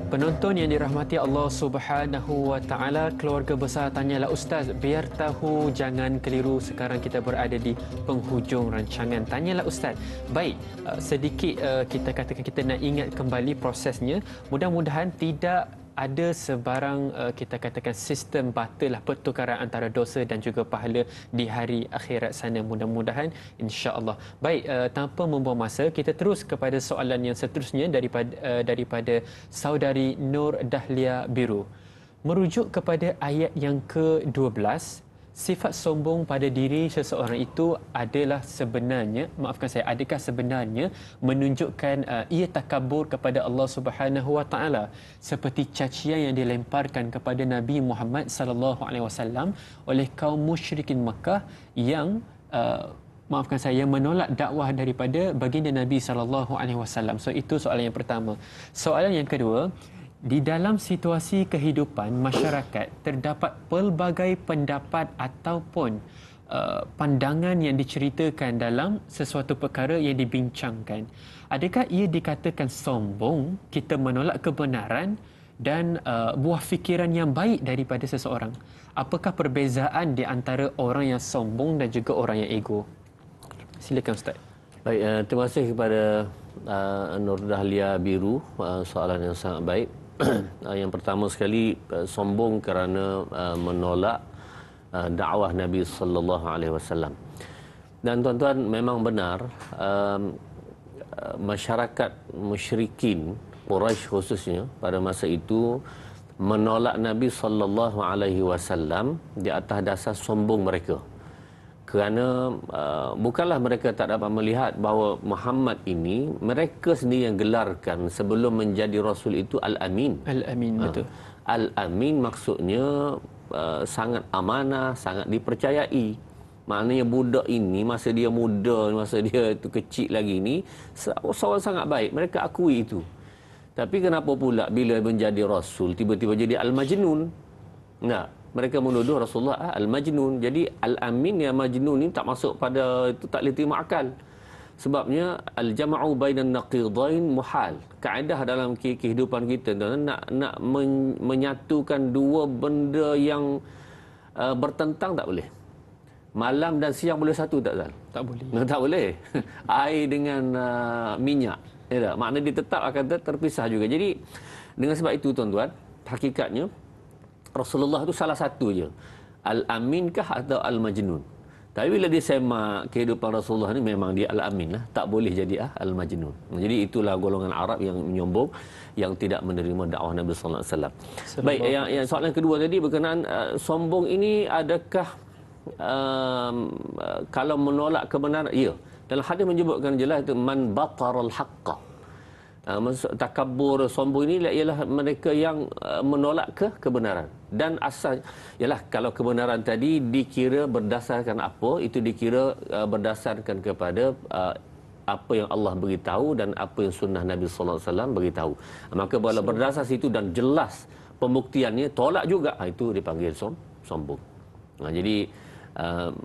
Penonton yang dirahmati Allah Subhanahu wa taala, keluarga besar Tanyalah Ustaz, biar tahu jangan keliru. Sekarang kita berada di penghujung rancangan Tanyalah Ustaz. Baik, sedikit kita katakan kita nak ingat kembali prosesnya. Mudah-mudahan tidak ada sebarang kita katakan sistem batil lah, pertukaran antara dosa dan juga pahala di hari akhirat sana, mudah-mudahan insya-Allah. Baik, tanpa membuang masa, kita terus kepada soalan yang seterusnya daripada saudari Nur Dahlia Biru. Merujuk kepada ayat yang ke-12, sifat sombong pada diri seseorang itu adalah sebenarnya, maafkan saya, adakah sebenarnya menunjukkan ia takabur kepada Allah Subhanahu wa taala seperti cacian yang dilemparkan kepada Nabi Muhammad sallallahu alaihi wasallam oleh kaum musyrikin Makkah yang maafkan saya, yang menolak dakwah daripada baginda Nabi sallallahu alaihi wasallam. So itu soalan yang pertama. Soalan yang kedua, di dalam situasi kehidupan masyarakat terdapat pelbagai pendapat ataupun pandangan yang diceritakan dalam sesuatu perkara yang dibincangkan. Adakah ia dikatakan sombong, kita menolak kebenaran dan buah fikiran yang baik daripada seseorang? Apakah perbezaan di antara orang yang sombong dan juga orang yang ego? Silakan Ustaz. Baik, terima kasih kepada Nur Dahlia Biru, soalan yang sangat baik. Yang pertama sekali, sombong kerana menolak dakwah Nabi sallallahu alaihi wasallam. Dan tuan-tuan, memang benar, masyarakat musyrikin Quraisy khususnya pada masa itu menolak Nabi sallallahu alaihi wasallam di atas dasar sombong mereka. Kerana bukanlah mereka tak dapat melihat bahawa Muhammad ini, mereka sendiri yang gelarkan sebelum menjadi Rasul itu Al-Amin. Al-Amin, betul. Al-Amin maksudnya sangat amanah, sangat dipercayai. Maknanya budak ini, masa dia muda, masa dia itu kecil lagi ni, seorang sangat baik. Mereka akui itu. Tapi kenapa pula bila menjadi Rasul, tiba-tiba jadi Al-Majnun? Nah, mereka menuduh Rasulullah Al-Majnun. Jadi Al-Amin yang Majnun ni tak masuk pada itu, tak boleh terima akal. Sebabnya al-jama'u bainan naqidain muhal. Kaedah dalam kehidupan kita nak menyatukan dua benda yang bertentang tak boleh. Malam dan siang boleh satu tak, Zal? Tak boleh. Tak boleh. Air dengan minyak, ya tak? Maknanya dia tetap akan terpisah juga. Jadi dengan sebab itu tuan-tuan, hakikatnya Rasulullah itu salah satu je. Al-Amin kah atau Al-Majnun? Tapi bila dia semak kehidupan Rasulullah ni, memang dia Al-Amin lah. Tak boleh jadi Al-Majnun. Jadi itulah golongan Arab yang menyombong, yang tidak menerima dakwah Nabi sallallahu alaihi wasallam. Baik, yang soalan kedua tadi berkenaan sombong ini adakah kalau menolak kebenaran? Ya. Dalam hadis menyebutkan jelas itu man bataral haqqa. Takabur, sombong ini ialah mereka yang menolak kebenaran. Dan asal ialah kalau kebenaran tadi dikira berdasarkan apa, itu dikira berdasarkan kepada apa yang Allah beritahu dan apa yang sunnah Nabi sallallahu alaihi wasallam beritahu. Maka bila berdasar situ dan jelas pembuktiannya, tolak juga, itu dipanggil sombong. Jadi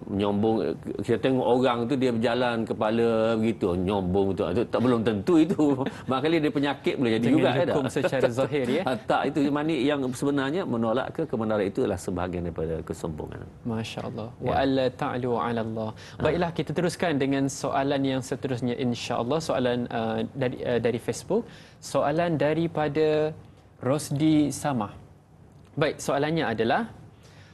menyombong, kita tengok orang tu dia berjalan kepala begitu, nyombong tu, tak belum tentu itu. Maknanya dia penyakit boleh jadi juga, ada hukum secara zahir, ya. Tak, itu maknanya yang sebenarnya menolak kebenaran itu adalah sebahagian daripada kesombongan. Masya-Allah. Wa alla ta'lu 'ala Allah. Baiklah, kita teruskan dengan soalan yang seterusnya insya-Allah. Soalan dari Facebook, soalan daripada Rosdi Samah. Baik, soalannya adalah,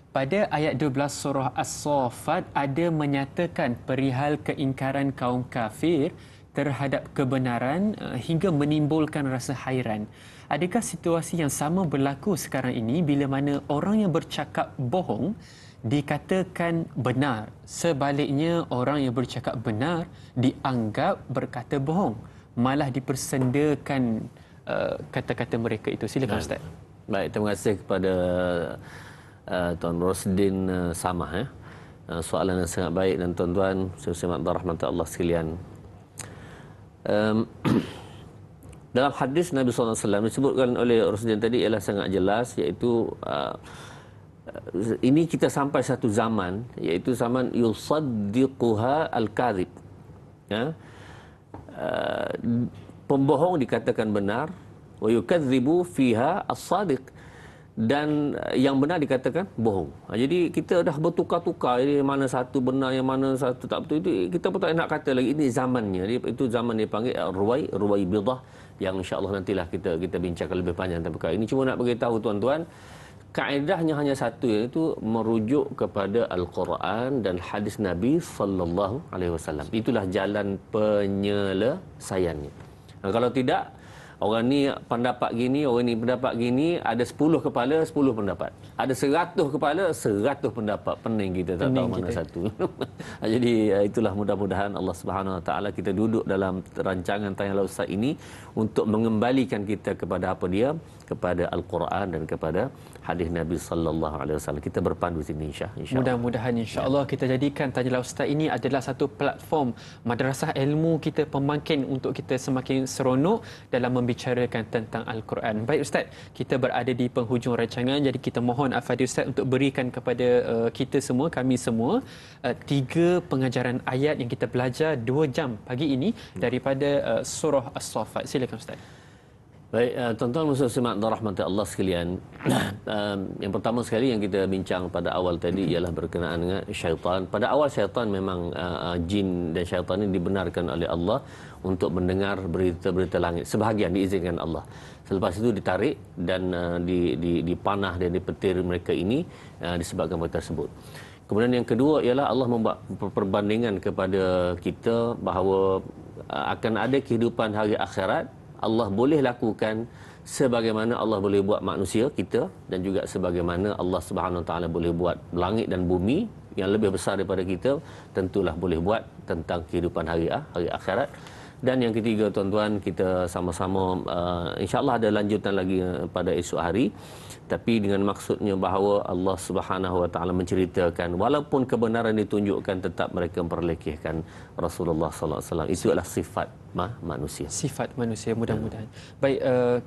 pada ayat 12 surah As-Saffat ada menyatakan perihal keingkaran kaum kafir terhadap kebenaran hingga menimbulkan rasa hairan. Adakah situasi yang sama berlaku sekarang ini bila mana orang yang bercakap bohong dikatakan benar, sebaliknya orang yang bercakap benar dianggap berkata bohong, malah dipersendakan kata-kata mereka itu? Silakan Ustaz. Baik, terima kasih kepada Tuan Rosdin Samah, soalan yang sangat baik. Dan tuan-tuan sekalian rahmat Allah sekalian, dalam hadis Nabi SAW disebutkan oleh Rosdin tadi ialah sangat jelas, iaitu ini kita sampai satu zaman, iaitu zaman yusaddiquha al-kadhib, pembohong dikatakan benar, wa yukadzibu fiha as-sadiq, dan yang benar dikatakan bohong. Jadi kita dah bertukar-tukar, ini mana satu benar, yang mana satu tak betul, itu kita pun tak nak kata lagi. Ini zamannya, itu zaman dia panggil ruwai bidah, yang insya-Allah nantilah kita bincangkan lebih panjang tentang perkara ini. Cuma nak beritahu tuan-tuan, kaedahnya hanya satu, iaitu merujuk kepada Al-Quran dan hadis Nabi sallallahu alaihi wasallam. Itulah jalan penyelesaiannya. Kalau tidak, orang ni pendapat gini, orang ni pendapat gini, ada 10 kepala, 10 pendapat. Ada 100 kepala, 100 pendapat. Pening kita tak tahu mana satu. Jadi itulah, mudah-mudahan Allah Subhanahu Wa Taala, kita duduk dalam rancangan Tanya Ustaz ini untuk mengembalikan kita kepada apa dia? Kepada Al-Quran dan kepada hadis Nabi sallallahu alaihi wasallam. Kita berpandu sini insya-Allah. Mudah-mudahan insya-Allah kita jadikan Tajalah Ustaz ini adalah satu platform madrasah ilmu kita, pembangkit untuk kita semakin seronok dalam membicarakan tentang Al-Quran. Baik Ustaz, kita berada di penghujung rancangan, jadi kita mohon Al-Fadhil Ustaz untuk berikan kepada kita semua, kami semua, 3 pengajaran ayat yang kita belajar 2 jam pagi ini daripada surah As-Saffat. Silakan Ustaz. Baik, tuan-tuan muslim rahmati Allah sekalian. Yang pertama sekali yang kita bincang pada awal tadi ialah berkenaan dengan syaitan. Pada awal syaitan memang jin dan syaitan ini dibenarkan oleh Allah untuk mendengar berita-berita langit. Sebahagian diizinkan Allah. Selepas itu ditarik dan dipanah dan dipetir mereka ini disebabkan perkara tersebut. Kemudian yang kedua ialah Allah membuat perbandingan kepada kita bahawa akan ada kehidupan hari akhirat. Allah boleh lakukan sebagaimana Allah boleh buat manusia kita, dan juga sebagaimana Allah Subhanahu Wa Taala boleh buat langit dan bumi yang lebih besar daripada kita, tentulah boleh buat tentang kehidupan hari akhirat. Dan yang ketiga tuan-tuan, kita sama-sama insya-Allah ada lanjutan lagi pada esok hari, tapi dengan maksudnya bahawa Allah Subhanahu Wa Taala menceritakan walaupun kebenaran ditunjukkan, tetap mereka memperlekehkan Rasulullah sallallahu alaihi wasallam. Itu adalah sifat manusia. Sifat manusia, mudah-mudahan. Baik,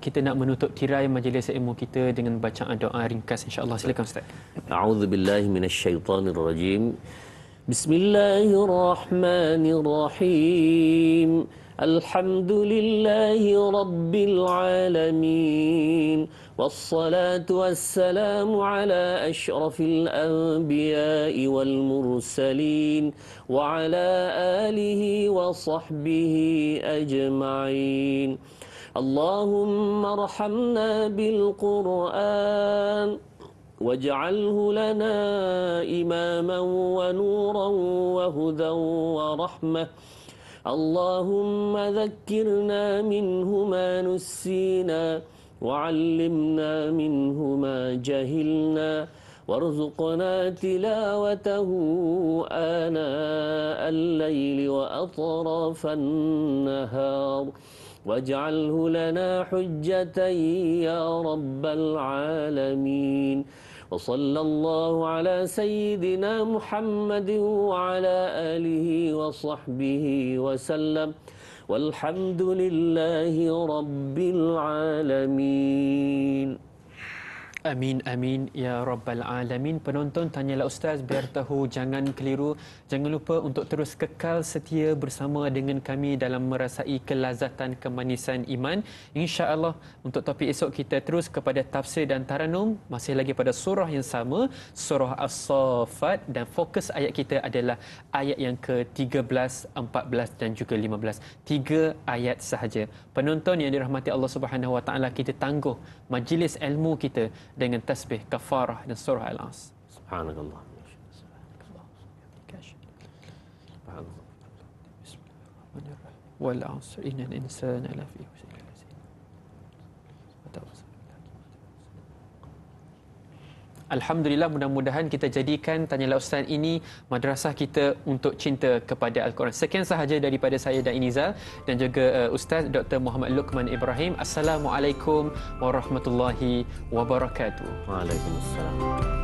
kita nak menutup tirai majlis ilmu kita dengan bacaan doa ringkas insya-Allah. Silakan Ustaz. A'udzubillahi minasyaitonirrajim. Bismillahirrahmanirrahim. Alhamdulillahi rabbil alamin. والصلاة والسلام على أشرف الأنبياء والمرسلين وعلى آله وصحبه أجمعين. اللهم ارحمنا بالقرآن واجعله لنا إماما ونورا وهدى ورحمة. اللهم ذكرنا منه ما نسينا وعلمنا منه ما جهلنا وارزقنا تلاوته آناء الليل وأطراف النهار واجعله لنا حجة يا رب العالمين. وصلى الله على سيدنا محمد وعلى آله وصحبه وسلم. Walhamdulillahi Rabbil Alamin. Amin, amin, ya Rabbal Alamin. Penonton Tanyalah Ustaz, biar tahu jangan keliru. Jangan lupa untuk terus kekal setia bersama dengan kami dalam merasai kelazatan kemanisan iman. InsyaAllah untuk topik esok kita terus kepada tafsir dan taranum. Masih lagi pada surah yang sama, surah As-Saffat. Dan fokus ayat kita adalah ayat yang ke-13, 14 dan juga 15. 3 ayat sahaja. Penonton yang dirahmati Allah Subhanahu Wa Taala, kita tangguh majlis ilmu kita dengan tasbih kafarah dan surah Al-As. Subhanallah. Wal 'asr innal insana lafi khusr. Alhamdulillah, mudah-mudahan kita jadikan Tanyalah Ustaz ini madrasah kita untuk cinta kepada Al-Quran. Sekian sahaja daripada saya dan Inizal dan juga Ustaz Dr. Muhammad Luqman Ibrahim. Assalamualaikum warahmatullahi wabarakatuh. Waalaikumsalam.